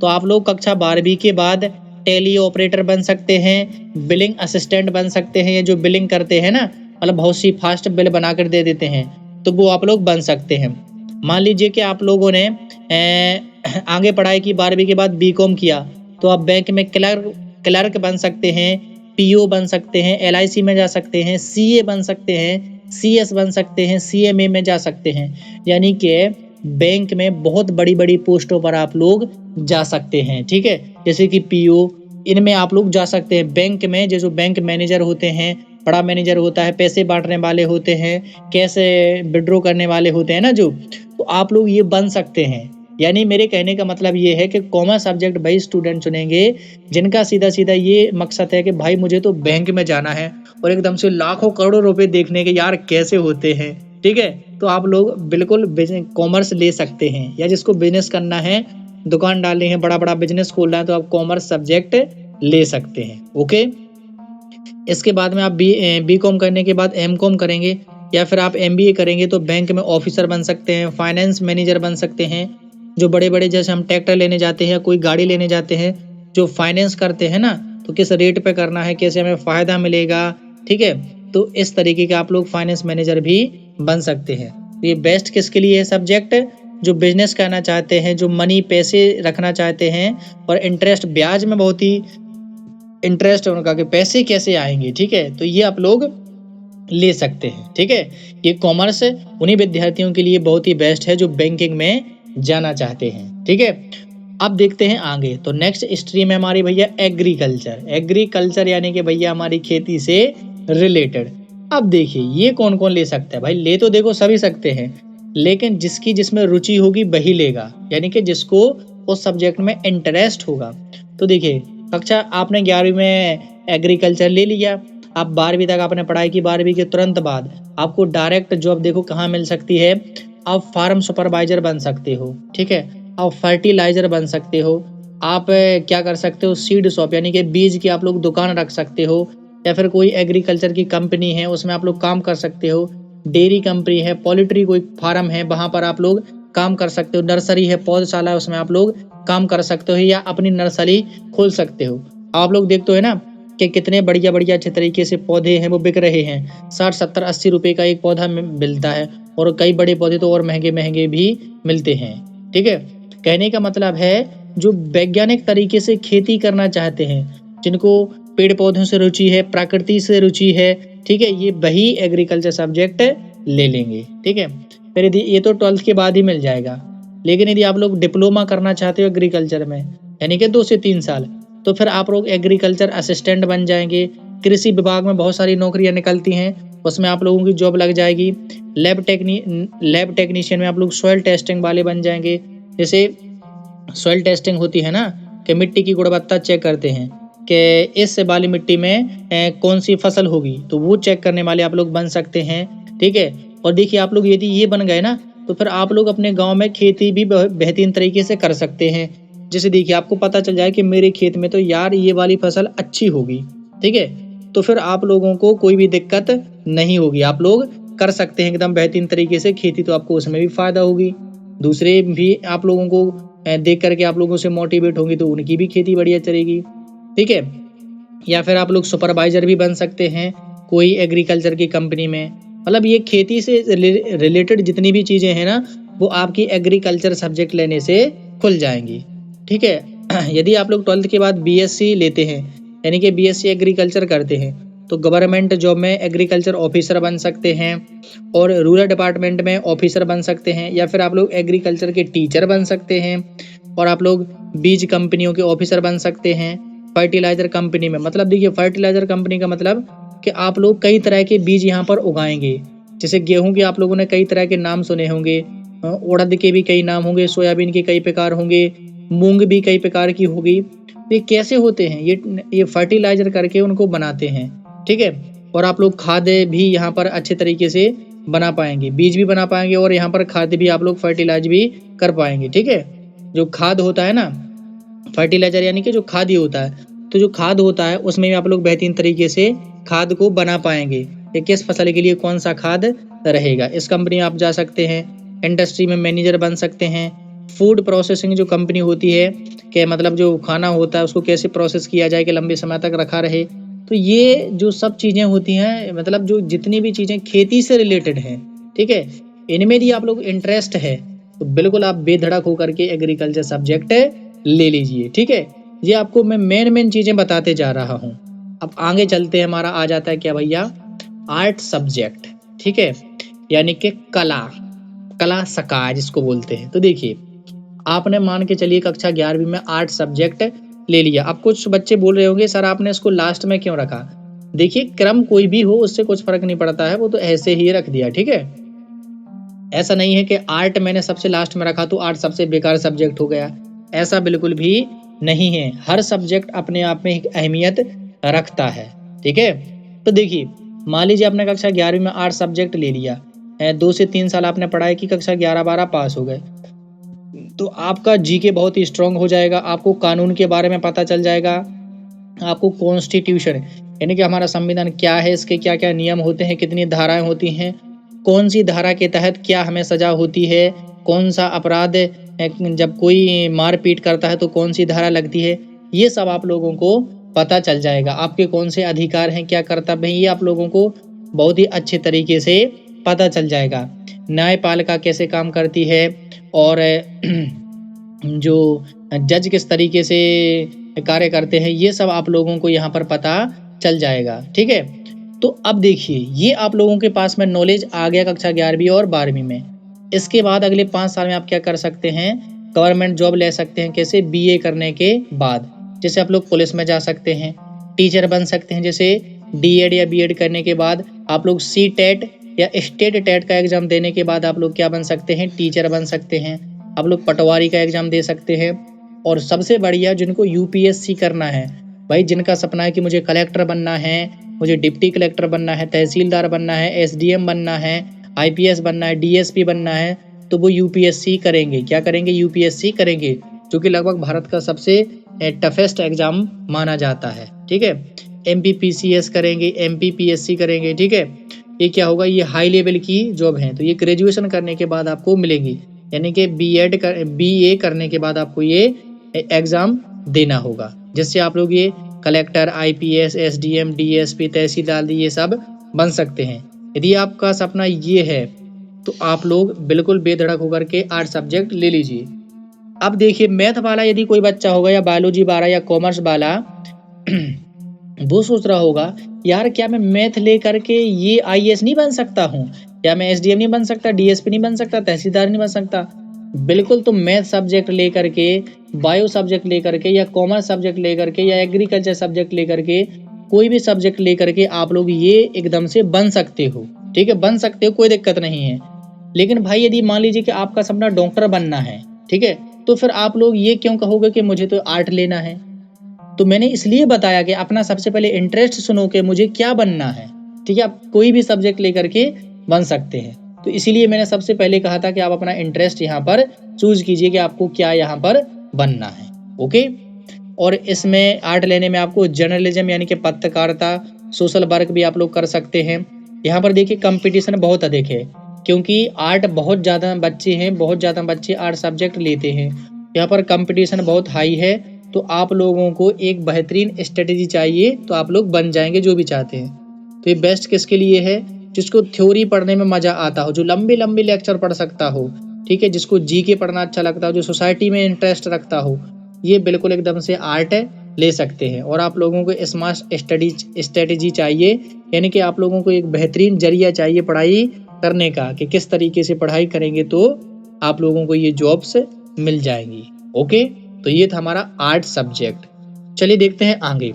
तो आप लोग कक्षा 12वीं के बाद टेली ऑपरेटर बन सकते हैं, बिलिंग असिस्टेंट बन सकते हैं। ये जो बिलिंग करते हैं ना, मतलब बहुत सी फास्ट बिल बना कर दे देते हैं, तो वो आप लोग बन सकते हैं। मान लीजिए कि आप लोगों ने आगे पढ़ाई की 12वीं के बाद बीकॉम किया, तो आप बैंक में क्लर्क बन सकते हैं, पीओ बन सकते हैं, एलआईसी में जा सकते हैं, सीए बन सकते हैं, सीएस बन सकते हैं, सीएमए में जा सकते हैं। यानी कि बैंक में बहुत बड़ी बड़ी पोस्टों पर आप लोग जा सकते हैं। ठीक है, जैसे कि पीओ, इनमें आप लोग जा सकते हैं। बैंक में जो बैंक मैनेजर होते हैं, बड़ा मैनेजर होता है, पैसे बांटने वाले होते हैं, कैसे विड्रॉ करने वाले होते हैं ना जो, तो आप लोग ये बन सकते हैं। यानी मेरे कहने का मतलब ये है कि कॉमर्स सब्जेक्ट वही स्टूडेंट चुनेंगे जिनका सीधा सीधा ये मकसद है कि भाई मुझे तो बैंक में जाना है और एकदम से लाखों करोड़ों रुपए देखने के यार कैसे होते हैं। ठीक है, तो आप लोग बिल्कुल कॉमर्स ले सकते हैं। या जिसको बिजनेस करना है, दुकान डालनी है, बड़ा बड़ा बिजनेस खोलना है, तो आप कॉमर्स सब्जेक्ट ले सकते हैं। ओके, इसके बाद में आप बी कॉम करने के बाद एम कॉम करेंगे या फिर आप एमबीए करेंगे तो बैंक में ऑफिसर बन सकते हैं, फाइनेंस मैनेजर बन सकते हैं। जो बड़े बड़े जैसे हम ट्रैक्टर लेने जाते हैं, कोई गाड़ी लेने जाते हैं, जो फाइनेंस करते हैं ना, तो किस रेट पे करना है, कैसे हमें फायदा मिलेगा। ठीक है, तो इस तरीके के आप लोग फाइनेंस मैनेजर भी बन सकते हैं। तो ये बेस्ट किसके लिए है सब्जेक्ट? जो बिजनेस करना चाहते हैं, जो मनी पैसे रखना चाहते हैं और इंटरेस्ट ब्याज में बहुत ही इंटरेस्ट है उनका कि पैसे कैसे आएंगे। ठीक है, तो ये आप लोग ले सकते हैं। ठीक है, ये कॉमर्स उन्हीं विद्यार्थियों के लिए बहुत ही बेस्ट है जो बैंकिंग में जाना चाहते हैं। ठीक है, अब देखते हैं आगे। तो नेक्स्ट स्ट्रीम है हमारी भैया एग्रीकल्चर। एग्रीकल्चर यानी कि भैया हमारी खेती से रिलेटेड। अब देखिए ये कौन कौन ले सकता है भाई? ले तो देखो सभी सकते हैं, लेकिन जिसमें रुचि होगी वही लेगा, यानी कि जिसको उस सब्जेक्ट में इंटरेस्ट होगा। तो देखिए कक्षा आपने 11वीं में एग्रीकल्चर ले लिया, आप 12वीं तक आपने पढ़ाई की, 12वीं के तुरंत बाद आपको डायरेक्ट जॉब देखो कहाँ मिल सकती है। आप फार्म सुपरवाइजर बन सकते हो। ठीक है, आप फर्टिलाइजर बन सकते हो, आप क्या कर सकते हो, सीड शॉप यानी कि बीज की आप लोग दुकान रख सकते हो, या फिर कोई एग्रीकल्चर की कंपनी है उसमें आप लोग काम कर सकते हो, डेयरी कंपनी है, पोल्ट्री कोई फार्म है वहां पर आप लोग काम कर सकते हो। नर्सरी है, पौधशाला है, उसमें आप लोग काम कर सकते हो या अपनी नर्सरी खोल सकते हो। आप लोग देखते हो ना कि कितने बढ़िया बढ़िया अच्छे तरीके से पौधे हैं वो बिक रहे हैं। 60 70 80 रुपए का एक पौधा मिलता है और कई बड़े पौधे तो और महंगे महंगे भी मिलते हैं। ठीक है, कहने का मतलब है जो वैज्ञानिक तरीके से खेती करना चाहते हैं, जिनको पेड़ पौधों से रुचि है, प्रकृति से रुचि है, ठीक है, ये वही एग्रीकल्चर सब्जेक्ट ले लेंगे। ठीक है, फिर यदि ये तो 12th के बाद ही मिल जाएगा, लेकिन यदि आप लोग डिप्लोमा करना चाहते हो एग्रीकल्चर में, यानी कि 2 से 3 साल, तो फिर आप लोग एग्रीकल्चर असिस्टेंट बन जाएंगे। कृषि विभाग में बहुत सारी नौकरियां निकलती हैं, उसमें आप लोगों की जॉब लग जाएगी। लैब टेक्नीशियन में आप लोग सॉइल टेस्टिंग वाले बन जाएंगे। जैसे सॉइल टेस्टिंग होती है ना, कि मिट्टी की गुणवत्ता चेक करते हैं कि इस वाली मिट्टी में कौन सी फसल होगी, तो वो चेक करने वाले आप लोग बन सकते हैं। ठीक है, और देखिए आप लोग यदि ये बन गए ना, तो फिर आप लोग अपने गांव में खेती भी बेहतरीन तरीके से कर सकते हैं। जैसे देखिए आपको पता चल जाए कि मेरे खेत में तो यार ये वाली फसल अच्छी होगी, ठीक है, तो फिर आप लोगों को कोई भी दिक्कत नहीं होगी, आप लोग कर सकते हैं एकदम बेहतरीन तरीके से खेती, तो आपको उसमें भी फायदा होगी। दूसरे भी आप लोगों को देख करके आप लोगों से मोटिवेट होंगे तो उनकी भी खेती बढ़िया चलेगी। ठीक है, या फिर आप लोग सुपरवाइजर भी बन सकते हैं कोई एग्रीकल्चर की कंपनी में। मतलब ये खेती से रिलेटेड जितनी भी चीजें हैं ना, वो आपकी एग्रीकल्चर सब्जेक्ट लेने से खुल जाएंगी। ठीक है, यदि आप लोग 12th के बाद बीएससी लेते हैं, यानी कि बीएससी एग्रीकल्चर करते हैं, तो गवर्नमेंट जॉब में एग्रीकल्चर ऑफिसर बन सकते हैं और रूरल डिपार्टमेंट में ऑफिसर बन सकते हैं, या फिर आप लोग एग्रीकल्चर के टीचर बन सकते हैं और आप लोग बीज कंपनियों के ऑफिसर बन सकते हैं। फर्टिलाइजर कंपनी में, मतलब देखिए फर्टिलाइजर कंपनी का मतलब कि आप लोग कई तरह के बीज यहाँ पर उगाएंगे। जैसे गेहूं के आप लोगों ने कई तरह के नाम सुने होंगे, उड़द के भी कई नाम होंगे, सोयाबीन के कई प्रकार होंगे, मूंग भी कई प्रकार की होगी। ये कैसे होते हैं, ये फर्टिलाइजर करके उनको बनाते हैं। ठीक है, और आप लोग खाद भी यहाँ पर अच्छे तरीके से बना पाएंगे, बीज भी बना पाएंगे और यहाँ पर खाद भी आप लोग फर्टिलाइज भी कर पाएंगे। ठीक है, जो खाद होता है ना, फर्टिलाइजर यानी कि जो खाद ही होता है, तो जो खाद होता है उसमें भी आप लोग बेहतरीन तरीके से खाद को बना पाएंगे कि किस फसल के लिए कौन सा खाद रहेगा। इस कंपनी में आप जा सकते हैं, इंडस्ट्री में मैनेजर बन सकते हैं। फूड प्रोसेसिंग जो कंपनी होती है, कि मतलब जो खाना होता है उसको कैसे प्रोसेस किया जाए कि लंबे समय तक रखा रहे, तो ये जो सब चीज़ें होती हैं, मतलब जो जितनी भी चीज़ें खेती से रिलेटेड हैं, ठीक है, इनमें यदि आप लोग इंटरेस्ट है तो बिल्कुल आप बेधड़क होकर के एग्रीकल्चर सब्जेक्ट ले लीजिए। ठीक है, ये आपको मैं मेन चीज़ें बताते जा रहा हूँ। अब आगे चलते हैं, हमारा आ जाता है क्या भैया, आर्ट सब्जेक्ट। ठीक है, यानी कि कला सकाय जिसको बोलते हैं। तो देखिए आपने मान के चलिए कक्षा 11वीं में आर्ट सब्जेक्ट ले लिया। अब कुछ बच्चे बोल रहे होंगे सर आपने इसको लास्ट में क्यों रखा। देखिए क्रम कोई भी हो उससे कुछ फर्क नहीं पड़ता है, वो तो ऐसे ही रख दिया। ठीक है, ऐसा नहीं है कि आर्ट मैंने सबसे लास्ट में रखा तो आर्ट सबसे बेकार सब्जेक्ट हो गया, ऐसा बिल्कुल भी नहीं है। हर सब्जेक्ट अपने आप में एक अहमियत रखता है। ठीक है, तो देखिए मान लीजिए आपने कक्षा 11वीं में आर्ट सब्जेक्ट ले लिया, 2 से 3 साल आपने पढ़ाई की, कक्षा 11-12 पास हो गए, तो आपका जीके बहुत ही स्ट्रांग हो जाएगा, आपको कानून के बारे में पता चल जाएगा, आपको कॉन्स्टिट्यूशन यानी कि हमारा संविधान क्या है, इसके क्या क्या नियम होते हैं, कितनी धाराएं होती हैं, कौन सी धारा के तहत क्या हमें सजा होती है, कौन सा अपराध जब कोई मारपीट करता है तो कौन सी धारा लगती है, ये सब आप लोगों को पता चल जाएगा। आपके कौन से अधिकार हैं, क्या कर्तव्य हैं, ये आप लोगों को बहुत ही अच्छे तरीके से पता चल जाएगा। न्यायपालिका कैसे काम करती है और जो जज किस तरीके से कार्य करते हैं, ये सब आप लोगों को यहाँ पर पता चल जाएगा। ठीक है, तो अब देखिए ये आप लोगों के पास में नॉलेज आ गया कक्षा 11वीं और 12वीं में। इसके बाद अगले 5 साल में आप क्या कर सकते हैं, गवर्नमेंट जॉब ले सकते हैं। कैसे, बीए करने के बाद जैसे आप लोग पुलिस में जा सकते हैं, टीचर बन सकते हैं। जैसे डीएड या बीएड करने के बाद आप लोग सी टेट या स्टेट टेट का एग्जाम देने के बाद आप लोग क्या बन सकते हैं, टीचर बन सकते हैं। आप लोग पटवारी का एग्जाम दे सकते हैं। और सबसे बढ़िया जिनको यूपीएससी करना है भाई, जिनका सपना है कि मुझे कलेक्टर बनना है, मुझे डिप्टी कलेक्टर बनना है, तहसीलदार बनना है, एसडीएम बनना है, आईपीएस बनना है, डीएसपी बनना है, तो वो यूपीएससी करेंगे। क्या करेंगे, यूपीएससी करेंगे, जो कि लगभग भारत का सबसे टफेस्ट एग्जाम माना जाता है। ठीक है, एमपीपीसीएस करेंगे, एमपीपीएससी करेंगे। ठीक है, ये क्या होगा, ये हाई लेवल की जॉब है, तो ये ग्रेजुएशन करने के बाद आपको मिलेंगी। यानी कि BA करने के बाद आपको ये एग्ज़ाम देना होगा, जिससे आप लोग ये कलेक्टर, IPS, SDM, DSP, तहसीलदार ये सब बन सकते हैं। यदि आपका सपना ये है तो आप लोग बिल्कुल बेधड़क होकर के 8 सब्जेक्ट ले लीजिए। अब देखिए मैथ वाला यदि कोई बच्चा होगा या बायोलॉजी वाला या कॉमर्स वाला वो सोच रहा होगा यार क्या मैं मैथ ले करके ये IAS नहीं बन सकता हूँ, क्या मैं SDM नहीं बन सकता, DSP नहीं बन सकता, तहसीलदार नहीं बन सकता। बिल्कुल तुम मैथ सब्जेक्ट ले करके, बायो सब्जेक्ट ले करके या कॉमर्स सब्जेक्ट ले करके या एग्रीकल्चर सब्जेक्ट ले करके, कोई भी सब्जेक्ट ले करके आप लोग ये एकदम से बन सकते हो। ठीक है, बन सकते हो, कोई दिक्कत नहीं है। लेकिन भाई यदि मान लीजिए कि आपका सपना डॉक्टर बनना है, ठीक है, तो फिर आप लोग ये क्यों कहोगे कि मुझे तो आर्ट लेना है। तो मैंने इसलिए बताया कि अपना सबसे पहले इंटरेस्ट सुनो कि मुझे क्या बनना है। ठीक है, आप कोई भी सब्जेक्ट लेकर के बन सकते हैं। तो इसीलिए मैंने सबसे पहले कहा था कि आप अपना इंटरेस्ट यहाँ पर चूज कीजिए कि आपको क्या यहाँ पर बनना है। ओके, और इसमें आर्ट लेने में आपको जर्नलिज्म यानी कि पत्रकारिता, सोशल वर्क भी आप लोग कर सकते हैं। यहाँ पर देखिए कंपटीशन बहुत अधिक है, क्योंकि आर्ट बहुत ज़्यादा बच्चे हैं, बहुत ज़्यादा बच्चे आर्ट सब्जेक्ट लेते हैं। यहाँ पर कंपटीशन बहुत हाई है, तो आप लोगों को एक बेहतरीन स्ट्रेटेजी चाहिए तो आप लोग बन जाएंगे जो भी चाहते हैं। तो ये बेस्ट किसके लिए है, जिसको थ्योरी पढ़ने में मज़ा आता हो, जो लंबे लंबे लेक्चर पढ़ सकता हो, ठीक है, जिसको जीके पढ़ना अच्छा लगता हो, जो सोसाइटी में इंटरेस्ट रखता हो, ये बिल्कुल एकदम से आर्ट ले सकते हैं। और आप लोगों को स्मार्ट स्ट्रेटेजी चाहिए, यानी कि आप लोगों को एक बेहतरीन जरिया चाहिए पढ़ाई करने का, कि किस तरीके से पढ़ाई करेंगे तो आप लोगों को ये जॉब्स मिल जाएंगी। ओके, तो ये था हमारा आर्ट सब्जेक्ट। चलिए देखते हैं आगे।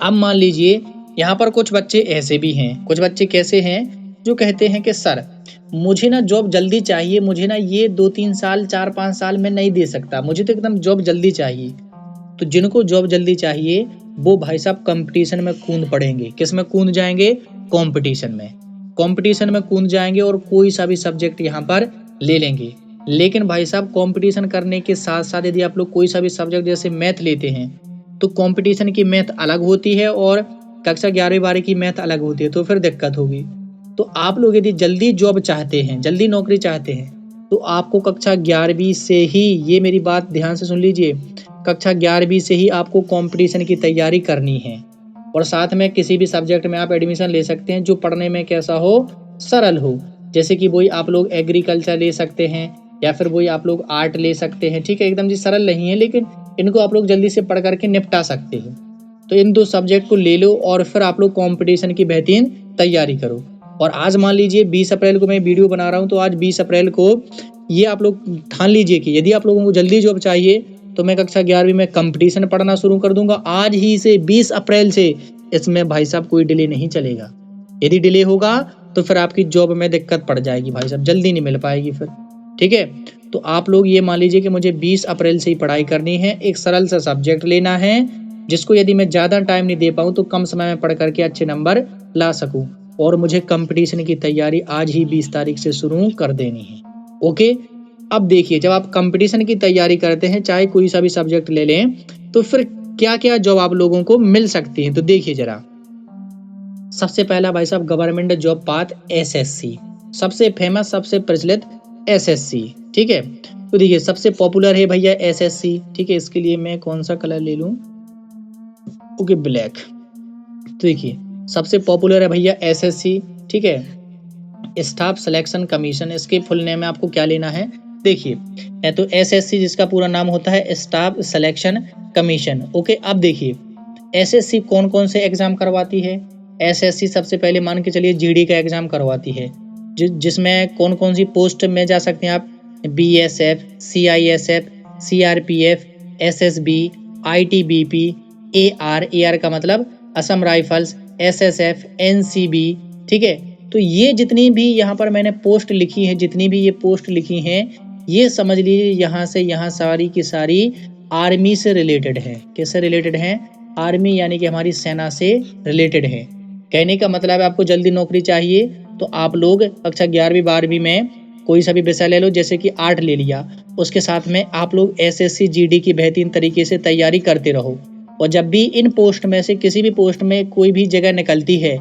अब मान लीजिए यहाँ पर कुछ बच्चे ऐसे भी हैं, कुछ बच्चे कैसे हैं जो कहते हैं कि सर मुझे ना जॉब जल्दी चाहिए, मुझे ना ये 2-3 साल 4-5 साल में नहीं दे सकता, मुझे तो एकदम जॉब जल्दी चाहिए। तो जिनको जॉब जल्दी चाहिए वो भाई साहब कंपटीशन में कूद पड़ेंगे। किस में कूद जाएंगे, कंपटीशन में। कंपटीशन में कूद जाएंगे और कोई सा भी सब्जेक्ट यहाँ पर ले लेंगे। लेकिन भाई साहब कंपटीशन करने के साथ साथ यदि आप लोग कोई सा भी सब्जेक्ट जैसे मैथ लेते हैं तो कंपटीशन की मैथ अलग होती है और कक्षा 11वीं-12वीं की मैथ अलग होती है, तो फिर दिक्कत होगी। तो आप लोग यदि जल्दी जॉब चाहते हैं, जल्दी नौकरी चाहते हैं, तो आपको कक्षा 11वीं से ही, ये मेरी बात ध्यान से सुन लीजिए, कक्षा 11वीं से ही आपको कंपटीशन की तैयारी करनी है। और साथ में किसी भी सब्जेक्ट में आप एडमिशन ले सकते हैं जो पढ़ने में कैसा हो, सरल हो। जैसे कि वही आप लोग एग्रीकल्चर ले सकते हैं या फिर वही आप लोग आर्ट ले सकते हैं। ठीक है, एकदम जी सरल नहीं है, लेकिन इनको आप लोग जल्दी से पढ़ करके निपटा सकते हो। तो इन 2 सब्जेक्ट को ले लो और फिर आप लोग कंपटीशन की बेहतरीन तैयारी करो। और आज मान लीजिए 20 अप्रैल को मैं वीडियो बना रहा हूँ, तो आज 20 अप्रैल को ये आप लोग ठान लीजिए कि यदि आप लोगों को जल्दी जॉब चाहिए तो मैं कक्षा 11वीं में कंपटीशन पढ़ना शुरू कर दूंगा आज ही से, 20 अप्रैल से। इसमें भाई साहब कोई डिले नहीं चलेगा। यदि डिले होगा तो फिर आपकी जॉब में दिक्कत पड़ जाएगी भाई साहब, जल्दी नहीं मिल पाएगी फिर। ठीक है, तो आप लोग ये मान लीजिए कि मुझे 20 अप्रैल से ही पढ़ाई करनी है, एक सरल सा सब्जेक्ट लेना है जिसको यदि मैं ज़्यादा टाइम नहीं दे पाऊँ तो कम समय में पढ़ करके अच्छे नंबर ला सकूँ। और मुझे कंपटीशन की तैयारी आज ही 20 तारीख से शुरू कर देनी है। ओके, अब देखिए जब आप कंपटीशन की तैयारी करते हैं, चाहे कोई सा भी सब्जेक्ट ले लें, तो फिर क्या क्या जॉब आप लोगों को मिल सकती है। तो देखिए जरा, सबसे पहला भाई साहब गवर्नमेंट जॉब पाथ SSC, सबसे फेमस सबसे प्रचलित SSC। ठीक है, तो देखिए सबसे पॉपुलर है भैया SSC। ठीक है, इसके लिए मैं कौन सा कलर ले लूं, ओके ब्लैक। तो देखिए सबसे पॉपुलर है भैया SSC। ठीक है, स्टाफ सिलेक्शन कमीशन, इसके फुल नेम में आपको क्या लेना है, देखिए तो SSC जिसका पूरा नाम होता है स्टाफ सिलेक्शन कमीशन। ओके, अब देखिए SSC कौन कौन से एग्जाम करवाती है। SSC सबसे पहले मान के चलिए GD का एग्जाम करवाती है, जिसमें कौन कौन सी पोस्ट में जा सकते हैं आप, BSF, CISF, CRPF, SSB, ITBP, AR का मतलब असम राइफल्स, SSF, NCB। ठीक है, तो ये जितनी भी यहाँ पर मैंने पोस्ट लिखी है, जितनी भी ये पोस्ट लिखी हैं, ये समझ लीजिए यहाँ से यहाँ सारी की सारी आर्मी से रिलेटेड है। किससे रिलेटेड है, आर्मी यानी कि हमारी सेना से रिलेटेड है। कहने का मतलब है आपको जल्दी नौकरी चाहिए तो आप लोग कक्षा 11वीं-12वीं में कोई सा भी विषय ले लो, जैसे कि आर्ट ले लिया, उसके साथ में आप लोग SSC GD की बेहतरीन तरीके से तैयारी करते रहो। और जब भी इन पोस्ट में से किसी भी पोस्ट में कोई भी जगह निकलती है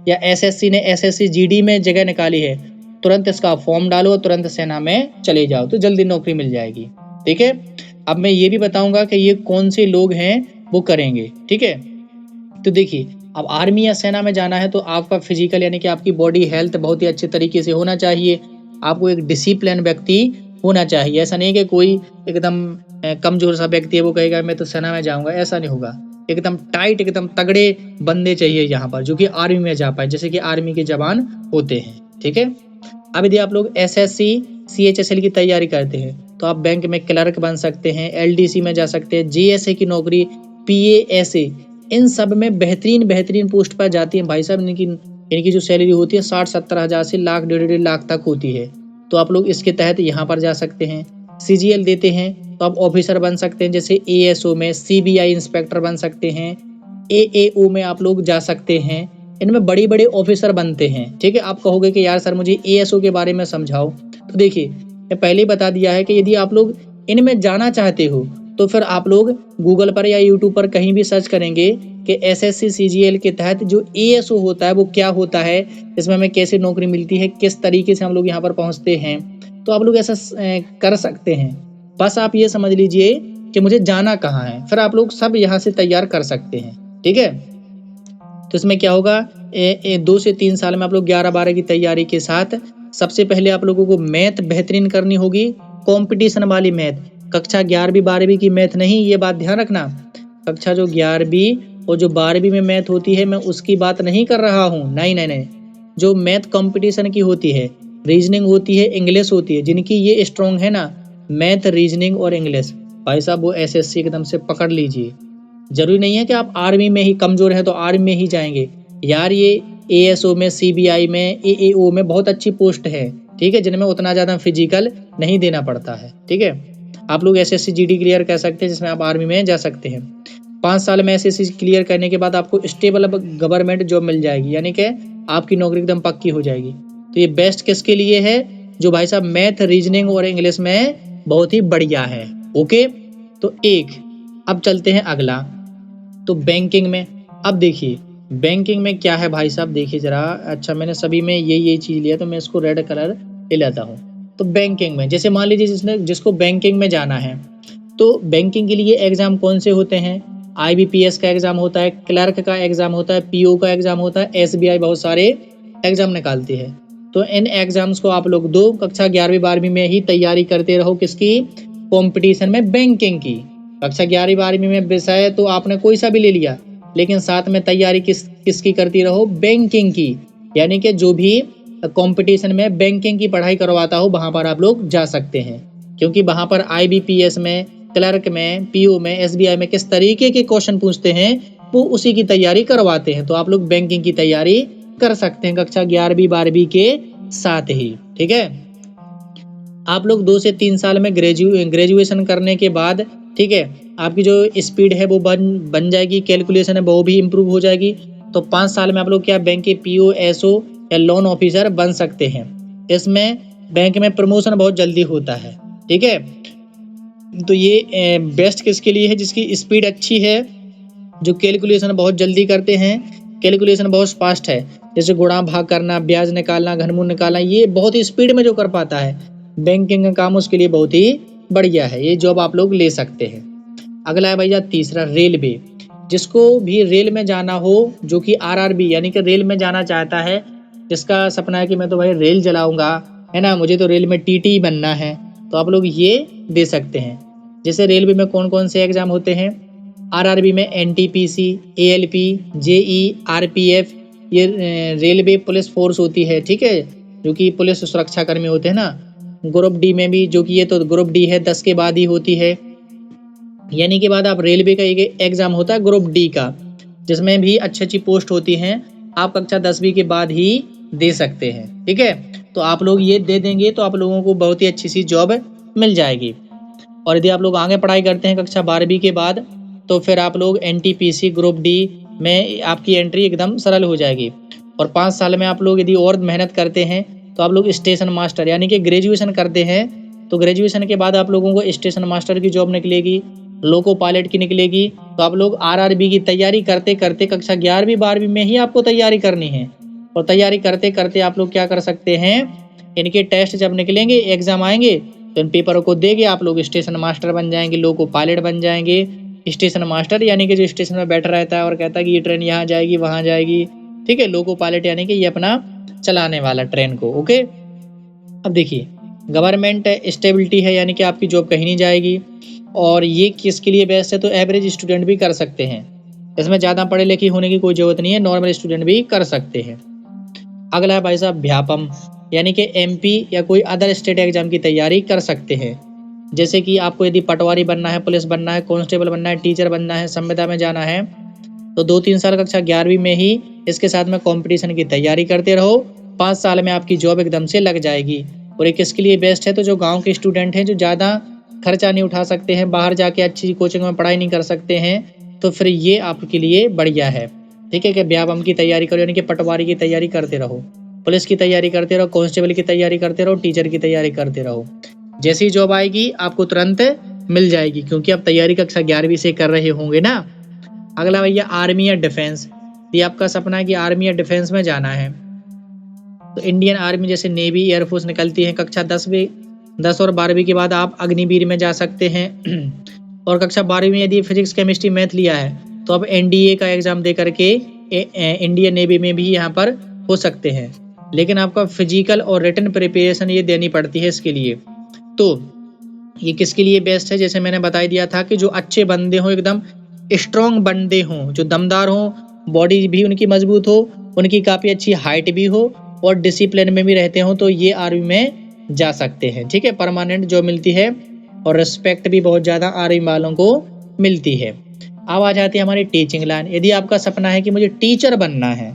या SSC ने SSC GD में जगह निकाली है, तुरंत इसका फॉर्म डालो और तुरंत सेना में चले जाओ, तो जल्दी नौकरी मिल जाएगी। ठीक है, अब मैं ये भी बताऊंगा कि ये कौन से लोग हैं वो करेंगे। ठीक है, तो देखिए, अब आर्मी या सेना में जाना है तो आपका फिजिकल यानी कि आपकी बॉडी हेल्थ बहुत ही अच्छे तरीके से होना चाहिए। आपको एक डिसिप्लिन व्यक्ति होना चाहिए। ऐसा नहीं कि कोई एकदम कमजोर सा व्यक्ति है वो कहेगा मैं तो सेना में जाऊंगा, ऐसा नहीं होगा। एकदम टाइट, एकदम तगड़े बंदे चाहिए यहाँ पर, जो कि आर्मी में जा पाए, जैसे कि आर्मी के जवान होते हैं। ठीक है, अब यदि आप लोग SSC CHSL की तैयारी करते हैं तो आप बैंक में क्लर्क बन सकते हैं, LDC में जा सकते हैं, GSA की नौकरी, PASA, इन सब में बेहतरीन पोस्ट पर जाती है भाई साहब। इनकी जो सैलरी होती है 60-70 हज़ार से लाख, 1.5 लाख तक होती है। तो आप लोग इसके तहत यहाँ पर जा सकते हैं। CGL देते हैं तो आप ऑफिसर बन सकते हैं, जैसे ASO में, CBI इंस्पेक्टर बन सकते हैं, AAO में आप लोग जा सकते हैं। इनमें बड़े बड़े ऑफिसर बनते हैं। ठीक है, आप कहोगे कि यार सर मुझे ASO के बारे में समझाओ, तो देखिए मैं पहले ही बता दिया है कि यदि आप लोग इनमें जाना चाहते हो तो फिर आप लोग गूगल पर या यूट्यूब पर कहीं भी सर्च करेंगे कि SSC CGL के तहत जो ASO होता है वो क्या होता है, इसमें हमें कैसे नौकरी मिलती है, किस तरीके से हम लोग यहाँ पर पहुँचते हैं, तो आप लोग ऐसा कर सकते हैं। बस आप ये समझ लीजिए कि मुझे जाना कहाँ है, फिर आप लोग सब यहाँ से तैयार कर सकते हैं। ठीक है, तो इसमें क्या होगा, 2 से 3 साल में आप लोग 11-12 की तैयारी के साथ सबसे पहले आप लोगों को मैथ बेहतरीन करनी होगी, कंपटीशन वाली मैथ। कक्षा 11वीं-12वीं की मैथ नहीं, ये बात ध्यान रखना। कक्षा जो 11वीं और जो 12वीं में मैथ होती है मैं उसकी बात नहीं कर रहा हूँ, नहीं। जो मैथ कंपटीशन की होती है, रीजनिंग होती है, इंग्लिश होती है, जिनकी ये स्ट्रॉन्ग है ना, मैथ, रीजनिंग और इंग्लिश, भाई साहब वो SSC एकदम से पकड़ लीजिए। जरूरी नहीं है कि आप आर्मी में ही कमजोर हैं तो आर्मी में ही जाएंगे यार, ये ASO में, CBI में, AAO में बहुत अच्छी पोस्ट है। ठीक है, जिनमें उतना ज्यादा फिजिकल नहीं देना पड़ता है। ठीक है, आप लोग SSC GD क्लियर कर सकते हैं, जिसमें आप आर्मी में जा सकते हैं। 5 साल में SSC क्लियर करने के बाद आपको स्टेबल गवर्नमेंट जॉब मिल जाएगी, यानी कि आपकी नौकरी एकदम पक्की हो जाएगी। तो ये बेस्ट किसके लिए है, जो भाई साहब मैथ, रीजनिंग और इंग्लिश में बहुत ही बढ़िया है। ओके, तो अब चलते हैं अगला, तो बैंकिंग में। अब देखिए बैंकिंग में क्या है भाई साहब, देखिए जरा, अच्छा मैंने सभी में यही चीज लिया तो मैं इसको रेड कलर ले लेता हूँ। तो बैंकिंग में जैसे मान लीजिए जिसको बैंकिंग में जाना है, तो बैंकिंग के लिए एग्जाम कौन से होते हैं, IBPS का एग्जाम होता है, क्लर्क का एग्जाम होता है, PO का एग्जाम होता है, SBI बहुत सारे एग्जाम निकालती है। तो इन एग्जाम्स को आप लोग दो, कक्षा 11वीं-12वीं में ही तैयारी करते रहो, किसकी, कंपटीशन में, बैंकिंग की। कक्षा 11वीं-12वीं में विषय तो आपने कोई सा भी ले लिया, लेकिन साथ में तैयारी किसकी करती रहो, बैंकिंग की। यानी कि जो भी कंपटीशन में बैंकिंग की पढ़ाई करवाता हो वहां पर आप लोग जा सकते हैं, क्योंकि वहां पर IBPS में, क्लर्क में, PO में, SBI में किस तरीके के क्वेश्चन पूछते हैं वो उसी की तैयारी करवाते हैं। तो आप लोग बैंकिंग की तैयारी कर सकते हैं कक्षा 11वीं-12वीं के साथ ही। ठीक है, आप लोग 2 से 3 साल में ग्रेजुएशन करने के बाद, ठीक है, आपकी जो स्पीड है वो बन जाएगी, कैलकुलेशन है वो भी इम्प्रूव हो जाएगी। तो 5 साल में आप लोग क्या बैंक के PO, SO या लोन ऑफिसर बन सकते हैं। इसमें बैंक में प्रमोशन बहुत जल्दी होता है। ठीक है, तो ये बेस्ट किसके लिए है, जिसकी स्पीड अच्छी है, जो कैलकुलेशन बहुत जल्दी करते हैं, कैलकुलेशन बहुत फास्ट है, जैसे गुणा भाग करना, ब्याज निकालना, घनमूल निकालना, ये बहुत ही स्पीड में जो कर पाता है बैंकिंग का काम, उसके लिए बहुत ही बढ़िया है, ये जॉब आप लोग ले सकते हैं। अगला है भैया तीसरा, रेलवे। जिसको भी रेल में जाना हो, जो कि RRB यानी कि रेल में जाना चाहता है, जिसका सपना है कि मैं तो भाई रेल चलाऊंगा, है ना, मुझे तो रेल में TT बनना है, तो आप लोग ये दे सकते हैं। जैसे रेलवे में कौन कौन से एग्जाम होते हैं, RRB में NTPC, ALP, JE, RPF, ये रेलवे पुलिस फोर्स होती है। ठीक है, जो कि पुलिस सुरक्षा कर्मी होते हैं ना। ग्रुप D में भी, जो कि ये तो ग्रुप D है, 10 के बाद ही होती है, यानी के बाद आप रेलवे का एक एग्जाम होता है ग्रुप D का, जिसमें भी अच्छी पोस्ट होती हैं, आप कक्षा 10वीं के बाद ही दे सकते हैं। ठीक है, तो आप लोग ये दे देंगे तो आप लोगों को बहुत ही अच्छी सी जॉब मिल जाएगी। और यदि आप लोग आगे पढ़ाई करते हैं कक्षा 12वीं के बाद, तो फिर आप लोग NTPC ग्रुप D में आपकी एंट्री एकदम सरल हो जाएगी। और 5 साल में आप लोग यदि और मेहनत करते हैं तो आप लोग स्टेशन मास्टर यानी कि ग्रेजुएशन करते हैं, तो ग्रेजुएशन के बाद आप लोगों को स्टेशन मास्टर की जॉब निकलेगी, लोको पायलट की निकलेगी। तो आप लोग RRB की तैयारी करते करते कक्षा 11वीं-12वीं में ही आपको तैयारी करनी है, और तैयारी करते करते आप लोग क्या कर सकते हैं, इनके टेस्ट जब निकलेंगे, एग्जाम आएंगे, तो इन पेपरों को देके आप लोग स्टेशन मास्टर बन जाएंगे, लोको पायलट बन जाएंगे। स्टेशन मास्टर यानी कि जो स्टेशन में बैठा रहता है और कहता है कि ये ट्रेन यहाँ जाएगी वहाँ जाएगी, ठीक है। लोको पायलट यानी कि ये अपना चलाने वाला ट्रेन को, ओके। अब देखिए, गवर्नमेंट स्टेबिलिटी है यानी कि आपकी जॉब कहीं नहीं जाएगी। और ये किसके लिए बेस्ट है, तो एवरेज स्टूडेंट भी कर सकते हैं, इसमें ज़्यादा पढ़े लिखे होने की कोई ज़रूरत नहीं है, नॉर्मल स्टूडेंट भी कर सकते हैं। अगला है भाई साहब व्यापम, यानी कि एमपी या कोई अदर स्टेट एग्जाम की तैयारी कर सकते हैं। जैसे कि आपको यदि पटवारी बनना है, पुलिस बनना है, कांस्टेबल बनना है, टीचर बनना है, संविदा में जाना है, तो 2-3 साल कक्षा 11वीं में ही इसके साथ में कंपटीशन की तैयारी करते रहो, 5 साल में आपकी जॉब एकदम से लग जाएगी। और ये किसके लिए बेस्ट है, तो जो गाँव के स्टूडेंट हैं, जो ज़्यादा खर्चा नहीं उठा सकते हैं, बाहर जाके अच्छी कोचिंग में पढ़ाई नहीं कर सकते हैं, तो फिर ये आपके लिए बढ़िया है, ठीक है। कि व्यापम की तैयारी करो, यानी कि पटवारी की तैयारी करते रहो, पुलिस की तैयारी करते रहो, कांस्टेबल की तैयारी करते रहो, टीचर की तैयारी करते रहो। जैसी जॉब आएगी आपको तुरंत मिल जाएगी, क्योंकि आप तैयारी कक्षा 11वीं से कर रहे होंगे ना। अगला भैया आर्मी या डिफेंस, ये आपका सपना है कि आर्मी या डिफेंस में जाना है, तो इंडियन आर्मी जैसे नेवी, एयरफोर्स निकलती है। कक्षा 10 और 12वीं के बाद आप अग्निवीर में जा सकते हैं। और कक्षा 12वीं में यदि फिजिक्स, केमिस्ट्री, मैथ लिया है, तो आप एनडीए का एग्जाम दे करके इंडियन नेवी में भी यहाँ पर हो सकते हैं। लेकिन आपका फिजिकल और रिटन प्रिपरेशन ये देनी पड़ती है इसके लिए। तो ये किसके लिए बेस्ट है, जैसे मैंने बता दिया था कि जो अच्छे बंदे हों, एकदम स्ट्रॉन्ग बंदे हों, जो दमदार हों, बॉडी भी उनकी मजबूत हो, उनकी काफ़ी अच्छी हाइट भी हो और डिसिप्लिन में भी रहते हों, तो ये आर्मी में जा सकते हैं, ठीक है। परमानेंट जॉब मिलती है और रिस्पेक्ट भी बहुत ज़्यादा आर्मी वालों को मिलती है। अब आ जाती है हमारी टीचिंग लाइन। यदि आपका सपना है कि मुझे टीचर बनना है,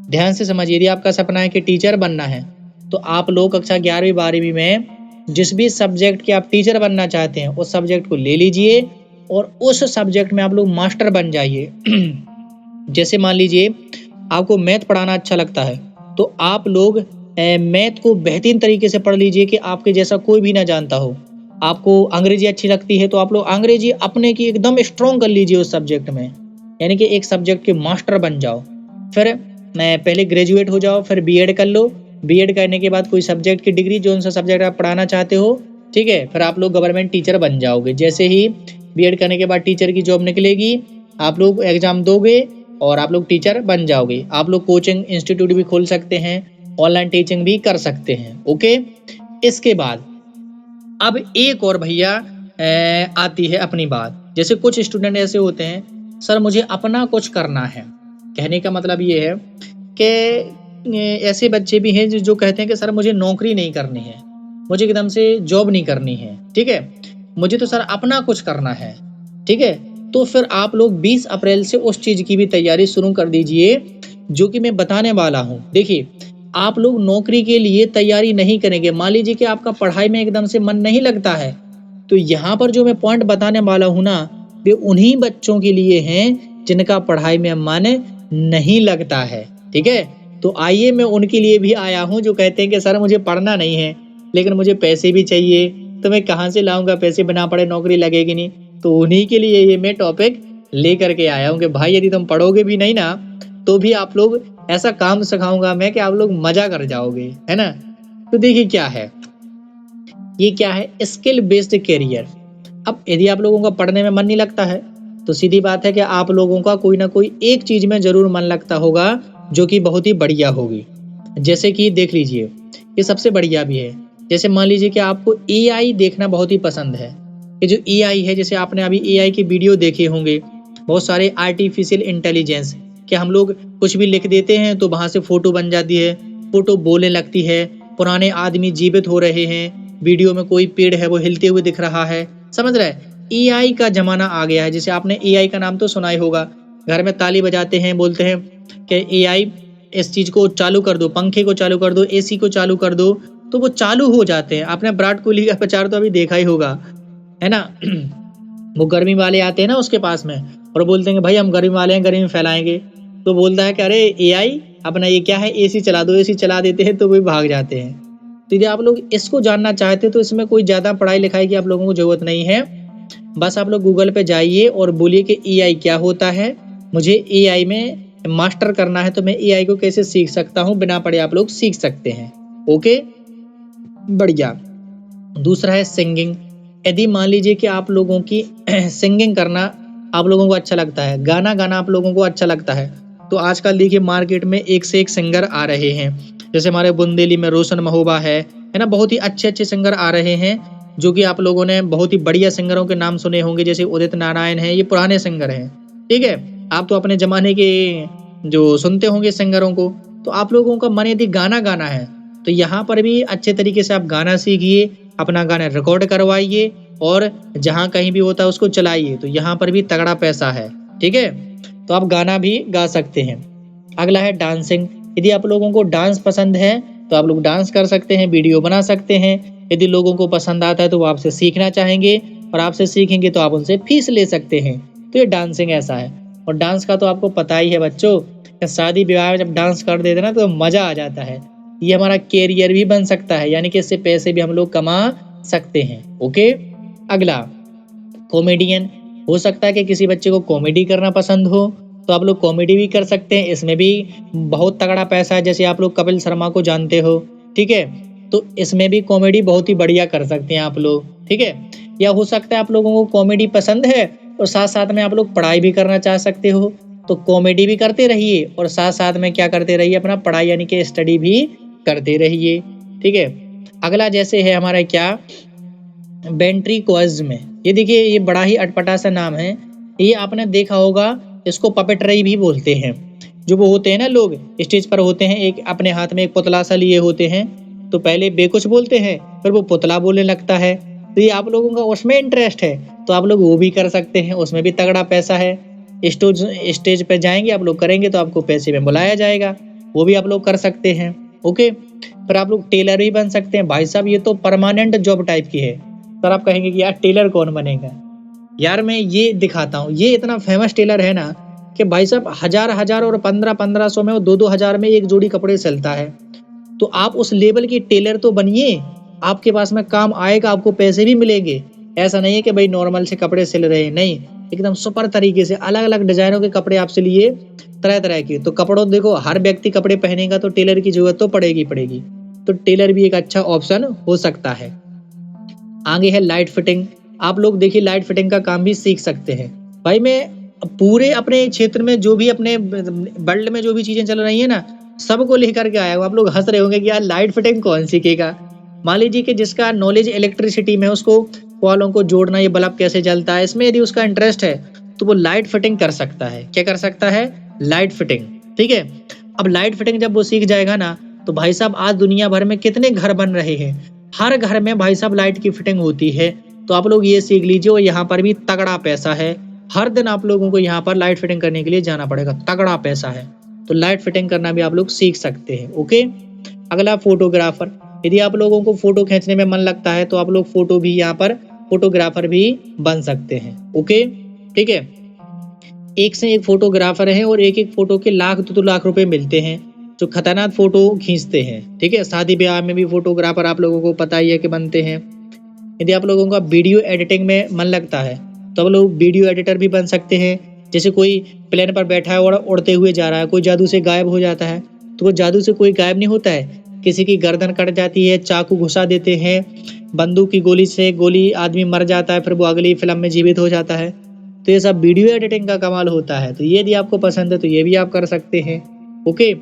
ध्यान से समझिए, यदि आपका सपना है कि टीचर बनना है, तो आप लोग कक्षा 11वीं 12वीं में जिस भी सब्जेक्ट के आप टीचर बनना चाहते हैं, उस सब्जेक्ट को ले लीजिए और उस सब्जेक्ट में आप लोग मास्टर बन जाइए। जैसे मान लीजिए आपको मैथ पढ़ाना अच्छा लगता है, तो आप लोग मैथ को बेहतरीन तरीके से पढ़ लीजिए कि आपके जैसा कोई भी ना जानता हो। आपको अंग्रेजी अच्छी लगती है, तो आप लोग अंग्रेजी अपने की एकदम स्ट्रॉन्ग कर लीजिए उस सब्जेक्ट में, यानी कि एक सब्जेक्ट के मास्टर बन जाओ। फिर पहले ग्रेजुएट हो जाओ, फिर बीएड कर लो, बीएड करने के बाद कोई सब्जेक्ट की डिग्री, जो सा सब्जेक्ट आप पढ़ाना चाहते हो, ठीक है, फिर आप लोग गवर्नमेंट टीचर बन जाओगे। जैसे ही बीएड करने के बाद टीचर की जॉब निकलेगी, आप लोग एग्जाम दोगे और आप लोग टीचर बन जाओगे। आप लोग कोचिंग इंस्टीट्यूट भी खोल सकते हैं, ऑनलाइन टीचिंग भी कर सकते हैं, ओके। इसके बाद अब एक और भैया आती है अपनी बात। जैसे कुछ स्टूडेंट ऐसे होते हैं, सर मुझे अपना कुछ करना है, कहने का मतलब ये है कि ऐसे बच्चे भी हैं जो कहते हैं कि सर मुझे नौकरी नहीं करनी है, मुझे एकदम से जॉब नहीं करनी है, ठीक है, मुझे तो सर अपना कुछ करना है, ठीक है। तो फिर आप लोग 20 अप्रैल से उस चीज़ की भी तैयारी शुरू कर दीजिए जो कि मैं बताने वाला हूँ। देखिए, आप लोग नौकरी के लिए तैयारी नहीं करेंगे, मान लीजिए कि आपका पढ़ाई में एकदम से मन नहीं लगता है, तो यहाँ पर जो मैं पॉइंट बताने वाला हूँ ना, वे उन्हीं बच्चों के लिए हैं जिनका पढ़ाई में मन नहीं लगता है, ठीक है। तो आइए मैं उनके लिए भी आया हूँ जो कहते हैं कि सर मुझे पढ़ना नहीं है, लेकिन मुझे पैसे भी चाहिए, तो मैं कहाँ से लाऊंगा पैसे, बिना पढ़े नौकरी लगेगी नहीं। तो उन्हीं के लिए ये मैं टॉपिक लेकर के आया हूँ कि भाई यदि तुम पढ़ोगे भी नहीं ना, तो भी आप लोग ऐसा काम सिखाऊंगा मैं कि आप लोग मजा कर जाओगे, है ना। तो देखिए क्या है, ये क्या है, स्किल बेस्ड कैरियर। अब यदि आप लोगों का पढ़ने में मन नहीं लगता है, तो सीधी बात है कि आप लोगों का कोई ना कोई एक चीज में जरूर मन लगता होगा जो कि बहुत ही बढ़िया होगी। जैसे कि देख लीजिए, ये सबसे बढ़िया भी है। जैसे मान लीजिए कि आपको एआई देखना बहुत ही पसंद है। ये जो एआई है, जैसे आपने अभी एआई की वीडियो देखे होंगे, बहुत सारे आर्टिफिशियल इंटेलिजेंस, कि हम लोग कुछ भी लिख देते हैं तो वहां से फोटो बन जाती है, फोटो बोलने लगती है, पुराने आदमी जीवित हो रहे हैं, वीडियो में कोई पेड़ है वो हिलते हुए दिख रहा है, समझ रहे हैं। एआई का जमाना आ गया है। जैसे आपने एआई का नाम तो सुना ही होगा, घर में ताली बजाते हैं, बोलते हैं कि एआई इस चीज को चालू कर दो, पंखे को चालू कर दो, एसी को चालू कर दो, तो वो चालू हो जाते हैं। आपने विराट कोहली का प्रचार तो अभी देखा ही होगा, है ना। वो गर्मी वाले आते हैं ना उसके पास में और बोलते हैं भाई हम गर्मी वाले हैं, गर्मी फैलाएंगे, तो बोलता है कि अरे एआई अपना ये क्या है, एसी चला दो, एसी चला देते हैं तो वो भाग जाते हैं। तो यदि आप लोग इसको जानना चाहते हैं तो इसमें कोई ज़्यादा पढ़ाई लिखाई की आप लोगों को जरूरत नहीं है। बस आप लोग गूगल पे जाइए और बोलिए कि एआई क्या होता है, मुझे एआई में मास्टर करना है, तो मैं एआई को कैसे सीख सकता हूँ, बिना पढ़े आप लोग सीख सकते हैं, ओके। बढ़िया। दूसरा है सिंगिंग। यदि मान लीजिए कि आप लोगों की सिंगिंग करना आप लोगों को अच्छा लगता है, गाना गाना आप लोगों को अच्छा लगता है, तो आजकल देखिए मार्केट में एक से एक सिंगर आ रहे हैं। जैसे हमारे बुंदेली में रोशन महोबा है ना, बहुत ही अच्छे-अच्छे सिंगर आ रहे हैं, जो कि आप लोगों ने बहुत ही बढ़िया सिंगरों के नाम सुने होंगे, जैसे उदित नारायण हैं, ये पुराने सिंगर हैं, ठीक है? आप तो अपने ज़माने के जो सुनते होंगे सिंगरों को, तो आप लोगों का मन यदि गाना गाना है, तो यहाँ पर भी अच्छे तरीके से आप गाना सीखिए, अपना गाना रिकॉर्ड करवाइए और जहाँ कहीं भी होता है उसको चलाइए, तो यहाँ पर भी तगड़ा पैसा है, ठीक है? तो आप गाना भी गा सकते हैं। अगला है डांसिंग। यदि आप लोगों को डांस पसंद है, तो आप लोग डांस कर सकते हैं, वीडियो बना सकते हैं। यदि लोगों को पसंद आता है तो वो आपसे सीखना चाहेंगे और आपसे सीखेंगे तो आप उनसे फीस ले सकते हैं। तो ये डांसिंग ऐसा है। और डांस का तो आपको पता ही है बच्चों, शादी विवाह में जब डांस कर देते ना तो मजा आ जाता है। ये हमारा कैरियर भी बन सकता है, यानी कि इससे पैसे भी हम लोग कमा सकते हैं। ओके। अगला कॉमेडियन। हो सकता है कि किसी बच्चे को कॉमेडी करना पसंद हो, तो आप लोग कॉमेडी भी कर सकते हैं, इसमें भी बहुत तगड़ा पैसा है। जैसे आप लोग कपिल शर्मा को जानते हो, ठीक है? तो इसमें भी कॉमेडी बहुत ही बढ़िया कर सकते हैं आप लोग, ठीक है? या हो सकता है आप लोगों को कॉमेडी पसंद है और साथ साथ में आप लोग पढ़ाई भी करना चाह सकते हो, तो कॉमेडी भी करते रहिए और साथ साथ में क्या करते रहिए, अपना पढ़ाई यानी कि स्टडी भी करते रहिए, ठीक है? अगला जैसे है हमारा क्या, वेंट्रिलोक्विज्म। ये देखिए, ये बड़ा ही अटपटा सा नाम है। ये आपने देखा होगा, इसको पपेटरी भी बोलते हैं। जो वो होते हैं ना, लोग स्टेज पर होते हैं, एक अपने हाथ में एक पुतला सा लिए होते हैं, तो पहले बेकुछ बोलते हैं, फिर वो पुतला बोलने लगता है। तो ये आप लोगों का उसमें इंटरेस्ट है तो आप लोग वो भी कर सकते हैं, उसमें भी तगड़ा पैसा है। स्टेज पर जाएंगे आप लोग, करेंगे तो आपको पैसे में बुलाया जाएगा, वो भी आप लोग कर सकते हैं। ओके। फिर आप लोग टेलर भी बन सकते हैं। भाई साहब, ये तो परमानेंट जॉब टाइप की है। सर आप कहेंगे कि यार टेलर कौन बनेगा? यार मैं ये दिखाता हूँ, ये इतना फेमस टेलर है ना कि भाई साहब हजार हजार और 1500 में और 2000 में एक जोड़ी कपड़े सिलता है। तो आप उस लेवल की टेलर तो बनिए, आपके पास में काम आएगा, आपको पैसे भी मिलेंगे। ऐसा नहीं है कि भाई नॉर्मल से कपड़े सिल रहे हैं, नहीं, एकदम सुपर तरीके से अलग अलग डिजाइनों के कपड़े आपसे लिए, तरह तरह के। तो कपड़ों देखो, हर व्यक्ति कपड़े पहनेगा तो टेलर की जरूरत तो पड़ेगी। तो टेलर भी एक अच्छा ऑप्शन हो सकता है। आगे है लाइट फिटिंग। आप लोग देखिए लाइट फिटिंग का काम भी सीख सकते हैं। भाई मैं पूरे अपने क्षेत्र में जो भी अपने वर्ल्ड में जो भी चीजें चल रही है ना, सबको लेकर के आया हूँ। आप लोग हंस रहे होंगे कि यार लाइट फिटिंग कौन सीखेगा? मान लीजिए कि जिसका नॉलेज इलेक्ट्रिसिटी में, उसको वालों को जोड़ना, ये बल्ब कैसे जलता है, इसमें यदि उसका इंटरेस्ट है तो वो लाइट फिटिंग कर सकता है। क्या कर सकता है? लाइट फिटिंग, ठीक है। अब लाइट फिटिंग जब वो सीख जाएगा ना, तो भाई साहब आज दुनिया भर में कितने घर बन रहे हैं, हर घर में भाई साहब लाइट की फिटिंग होती है। तो आप लोग ये सीख लीजिए और यहाँ पर भी तगड़ा पैसा है। हर दिन आप लोगों को यहाँ पर लाइट फिटिंग करने के लिए जाना पड़ेगा, तगड़ा पैसा है। तो लाइट फिटिंग करना भी आप लोग सीख सकते हैं। ओके। अगला फोटोग्राफर। यदि आप लोगों को फोटो खींचने में मन लगता है तो आप लोग फोटो भी यहाँ पर फोटोग्राफर भी बन सकते हैं। ओके, ठीक है। एक से एक फोटोग्राफर है और एक एक फोटो के लाख 2 लाख रुपए मिलते हैं, जो खतरनाक फोटो खींचते हैं, ठीक है। शादी ब्याह में भी फोटोग्राफर आप लोगों को पता ही है कि बनते हैं। यदि आप लोगों का वीडियो एडिटिंग में मन लगता है तो आप लोग वीडियो एडिटर भी बन सकते हैं। जैसे कोई प्लेन पर बैठा है और उड़ते हुए जा रहा है, कोई जादू से गायब हो जाता है, तो वो जादू से कोई गायब नहीं होता है। किसी की गर्दन कट जाती है, चाकू घुसा देते हैं, बंदूक की गोली से गोली आदमी मर जाता है, फिर वो अगली फिल्म में जीवित हो जाता है। तो ये सब वीडियो एडिटिंग का कमाल होता है। तो ये यदि आपको पसंद है तो ये भी आप कर सकते हैं। ओके।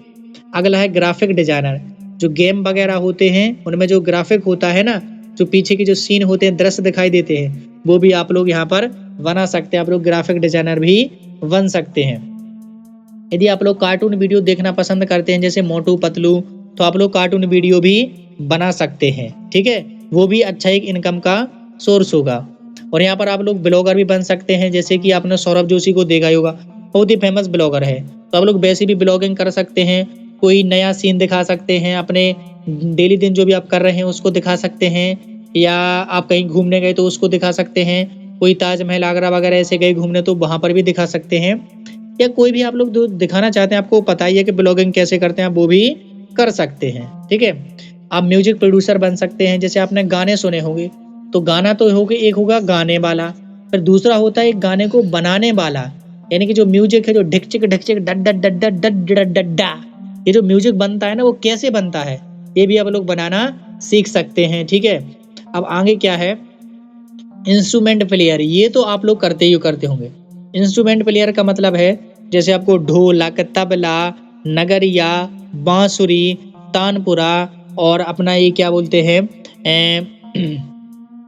अगला है ग्राफिक डिजाइनर। जो गेम वगैरह होते हैं उनमें जो ग्राफिक होता है ना, जो पीछे के जो सीन होते हैं, दृश्य दिखाई देते हैं, वो भी आप लोग यहाँ पर बना सकते हैं। आप लोग ग्राफिक डिजाइनर भी बन सकते हैं। यदि आप लोग कार्टून वीडियो देखना पसंद करते हैं, जैसे मोटू पतलू, तो आप लोग कार्टून वीडियो भी बना सकते हैं, ठीक है। वो भी अच्छा एक इनकम का सोर्स होगा। और यहाँ पर आप लोग ब्लॉगर भी बन सकते हैं, जैसे कि आपने सौरभ जोशी को देखा ही होगा, बहुत ही फेमस ब्लॉगर है। तो आप लोग वैसे भी ब्लॉगिंग कर सकते हैं, कोई नया सीन दिखा सकते हैं, अपने डेली दिन जो भी आप कर रहे हैं उसको दिखा सकते हैं, या आप कहीं घूमने गए तो उसको दिखा सकते हैं, कोई ताजमहल आगरा वगैरह ऐसे गए घूमने तो वहां पर भी दिखा सकते हैं, या कोई भी आप लोग जो दिखाना चाहते हैं, आपको पता ही है कि ब्लॉगिंग कैसे करते हैं, आप वो भी कर सकते हैं, ठीक है। आप म्यूजिक प्रोड्यूसर बन सकते हैं। जैसे आपने गाने सुने होंगे, तो गाना तो होगा, एक होगा गाने वाला, फिर दूसरा होता है एक गाने को बनाने वाला, यानी कि जो म्यूजिक है, जो ढिकचिक ढिकचिक डड डड डड डड डड डड डा, ये जो म्यूजिक बनता है ना, वो कैसे बनता है, ये भी आप लोग बनाना सीख सकते हैं। ठीक है, अब आगे क्या है, इंस्ट्रूमेंट प्लेयर, ये तो आप लोग करते होंगे। इंस्ट्रूमेंट प्लेयर का मतलब है जैसे आपको ढोलक, तबला, नगरिया, बांसुरी, तानपुरा और अपना ये क्या बोलते हैं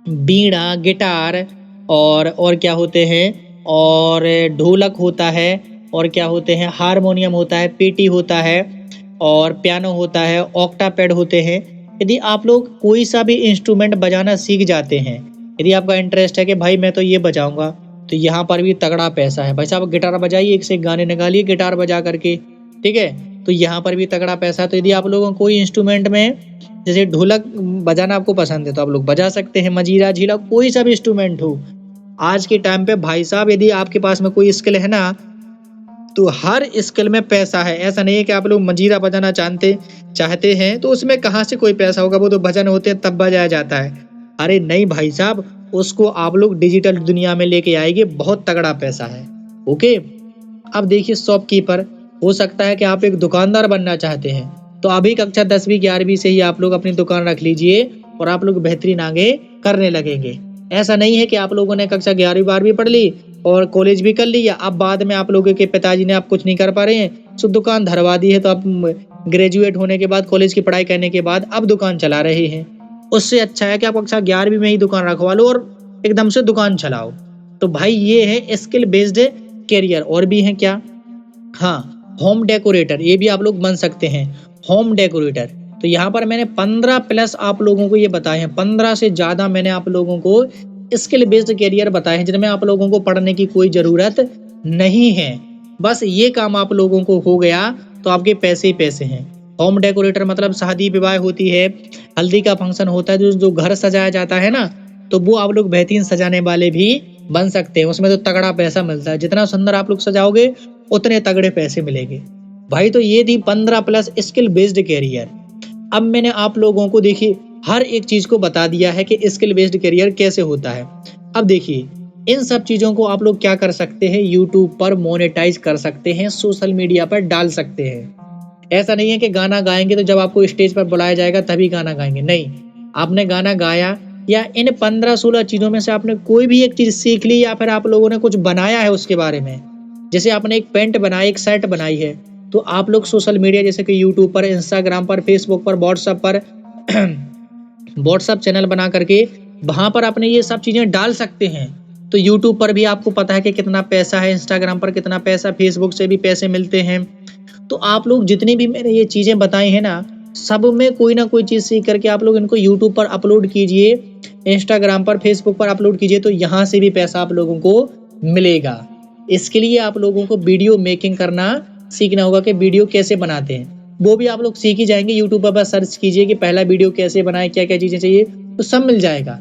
बीड़ा, गिटार और क्या होते हैं, और ढोलक होता है, और क्या होते हैं, हारमोनियम होता है, पेटी होता है, और पियानो होता है, ऑक्टापैड होते हैं। यदि आप लोग कोई सा भी इंस्ट्रूमेंट बजाना सीख जाते हैं, यदि आपका इंटरेस्ट है कि भाई मैं तो ये बजाऊंगा, तो यहाँ पर भी तगड़ा पैसा है। भाई साहब गिटार बजाइए, एक से एक गाने निकालिए गिटार बजा करके, ठीक है, तो यहाँ पर भी तगड़ा पैसा है। तो यदि आप लोगों को कोई इंस्ट्रूमेंट में जैसे ढोलक बजाना आपको पसंद है तो आप लोग बजा सकते हैं, मजीरा, झीला, कोई सा भी इंस्ट्रूमेंट हो। आज के टाइम पे भाई साहब यदि आपके पास में कोई स्किल है ना, तो हर स्किल में पैसा है। ऐसा नहीं है कि आप लोग मंजीरा बजाना चाहते हैं तो उसमें कहाँ से कोई पैसा होगा, वो तो भजन होते हैं तब बजाया जाता है। अरे नहीं भाई साहब, उसको आप लोग डिजिटल दुनिया में लेके आएंगे, बहुत तगड़ा पैसा है। ओके, अब देखिए शॉपकीपर, हो सकता है कि आप एक दुकानदार बनना चाहते हैं, तो अभी कक्षा 10वीं 11वीं से ही आप लोग अपनी दुकान रख लीजिए और आप लोग बेहतरीन आगे करने लगेंगे। ऐसा नहीं है कि आप लोगों ने कक्षा 11वीं 12वीं पढ़ ली और कॉलेज भी कर लिया, अब बाद में आप लोगों के पिताजी ने आप कुछ नहीं कर पा रहे हैं, तो दुकान धरवा दी है, तो आप ग्रेजुएट होने के बाद, कॉलेज की पढ़ाई करने के बाद अब दुकान चला रहे हैं। उससे अच्छा है कि आप कक्षा 11वीं में ही दुकान रखवा लो और एकदम से दुकान चलाओ। तो भाई ये है स्किल बेस्ड कैरियर। और भी है क्या, हाँ, होम डेकोरेटर, ये भी आप लोग बन सकते हैं, होम डेकोरेटर। तो यहाँ पर मैंने 15 प्लस आप लोगों को ये बताए हैं, 15 से ज्यादा मैंने आप लोगों को स्किल बेस्ड कैरियर बताए हैं, जिनमें आप लोगों को पढ़ने की कोई जरूरत नहीं है। बस ये काम आप लोगों को हो गया तो आपके पैसे ही पैसे हैं। होम डेकोरेटर मतलब शादी विवाह होती है, हल्दी का फंक्शन होता है, जो घर सजाया जाता है ना, तो वो आप लोग बेहतरीन सजाने वाले भी बन सकते हैं। उसमें तो तगड़ा पैसा मिलता है, जितना सुंदर आप लोग सजाओगे उतने तगड़े पैसे मिलेंगे भाई। तो ये थी 15 प्लस स्किल बेस्ड कैरियर। अब मैंने आप लोगों को देखिए हर एक चीज को बता दिया है कि स्किल बेस्ड कैरियर कैसे होता है। अब देखिए इन सब चीजों को आप लोग क्या कर सकते हैं, यूट्यूब पर मोनेटाइज कर सकते हैं, सोशल मीडिया पर डाल सकते हैं। ऐसा नहीं है कि गाना गाएंगे तो जब आपको स्टेज पर बुलाया जाएगा तभी गाना गाएंगे, नहीं, आपने गाना गाया या इन 15-16 चीजों में से आपने कोई भी एक चीज सीख ली, या फिर आप लोगों ने कुछ बनाया है उसके बारे में, जैसे आपने एक पेंट बनाई, एक शर्ट बनाई है, तो आप लोग सोशल मीडिया जैसे कि यूट्यूब पर, इंस्टाग्राम पर, फेसबुक पर, व्हाट्सएप पर व्हाट्सएप चैनल बना करके वहां पर अपने ये सब चीजें डाल सकते हैं। तो यूट्यूब पर भी आपको पता है कि कितना पैसा है, इंस्टाग्राम पर कितना पैसा, फेसबुक से भी पैसे मिलते हैं। तो आप लोग जितनी भी मैंने ये चीजें बताई हैं ना, सब में कोई ना कोई चीज सीख करके आप लोग इनको यूट्यूब पर अपलोड कीजिए, इंस्टाग्राम पर, फेसबुक पर अपलोड कीजिए, तो यहाँ से भी पैसा आप लोगों को मिलेगा। इसके लिए आप लोगों को वीडियो मेकिंग करना सीखना होगा कि वीडियो कैसे बनाते हैं, वो भी आप लोग सीख ही जाएंगे। यूट्यूब पर बस सर्च कीजिए कि पहला वीडियो कैसे बनाए, क्या क्या चीजें चाहिए, तो सब मिल जाएगा।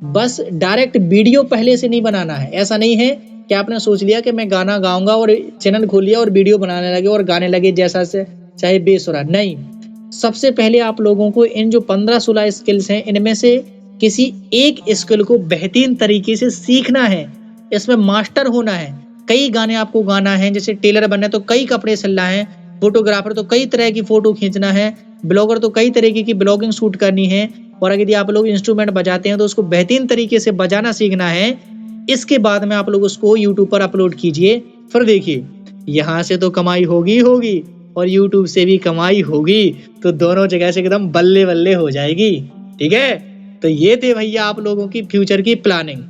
बस डायरेक्ट वीडियो पहले से नहीं बनाना है। ऐसा नहीं है कि आपने सोच लिया कि मैं गाना गाऊंगा और चैनल खोल लिया और वीडियो बनाने लगे और गाने लगे जैसा से चाहे बेसुरा, नहीं। सबसे पहले आप लोगों को इन जो 15-16 स्किल्स हैं, इनमें से किसी एक स्किल को बेहतरीन तरीके से सीखना है, इसमें मास्टर होना है। कई गाने आपको गाना है, जैसे टेलर बनना है तो कई कपड़े सिलना है, फोटोग्राफर तो कई तरह की फोटो खींचना है, ब्लॉगर तो कई तरीके की ब्लॉगिंग शूट करनी है, और अगर आप लोग इंस्ट्रूमेंट बजाते हैं तो उसको बेहतरीन तरीके से बजाना सीखना है। इसके बाद में आप लोग उसको यूट्यूब पर अपलोड कीजिए, फिर देखिए यहाँ से तो कमाई होगी होगी और यूट्यूब से भी कमाई होगी, तो दोनों जगह से एकदम बल्ले बल्ले हो जाएगी। ठीक है, तो ये थे भैया आप लोगों की फ्यूचर की प्लानिंग।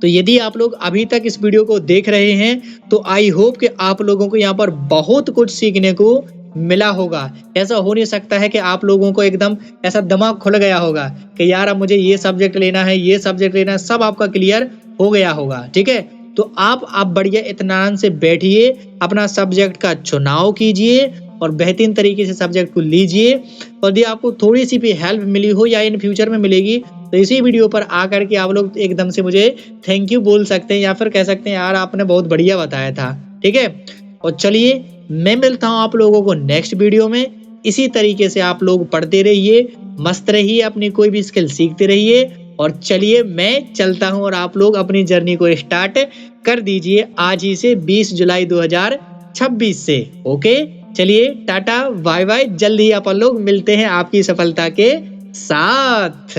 तो यदि आप लोग अभी तक इस वीडियो को देख रहे हैं तो आई होप कि आप लोगों को यहाँ पर बहुत कुछ सीखने को मिला होगा। ऐसा हो नहीं सकता है कि आप लोगों को एकदम ऐसा दिमाग खुल गया होगा कि यार अब मुझे ये सब्जेक्ट लेना है, ये सब्जेक्ट लेना है, सब आपका क्लियर हो गया होगा। ठीक है, तो आप बढ़िया इत्मीनान से बैठिए, अपना सब्जेक्ट का चुनाव कीजिए और बेहतरीन तरीके से सब्जेक्ट को लीजिए। और यदि आपको थोड़ी सी भी हेल्प मिली हो या इन फ्यूचर में मिलेगी तो इसी वीडियो पर आकर के आप लोग एकदम से मुझे थैंक यू बोल सकते हैं, या फिर कह सकते हैं यार आपने बहुत बढ़िया बताया था। ठीक है, और चलिए मैं मिलता हूँ आप लोगों को नेक्स्ट वीडियो में। इसी तरीके से आप लोग पढ़ते रहिए, मस्त रहिए, अपनी कोई भी स्किल सीखते रहिए। और चलिए मैं चलता हूँ और आप लोग अपनी जर्नी को स्टार्ट कर दीजिए आज ही से, 20 जुलाई 2026 से। ओके, चलिए टाटा बाय बाय, जल्द ही अपन लोग मिलते हैं आपकी सफलता के साथ।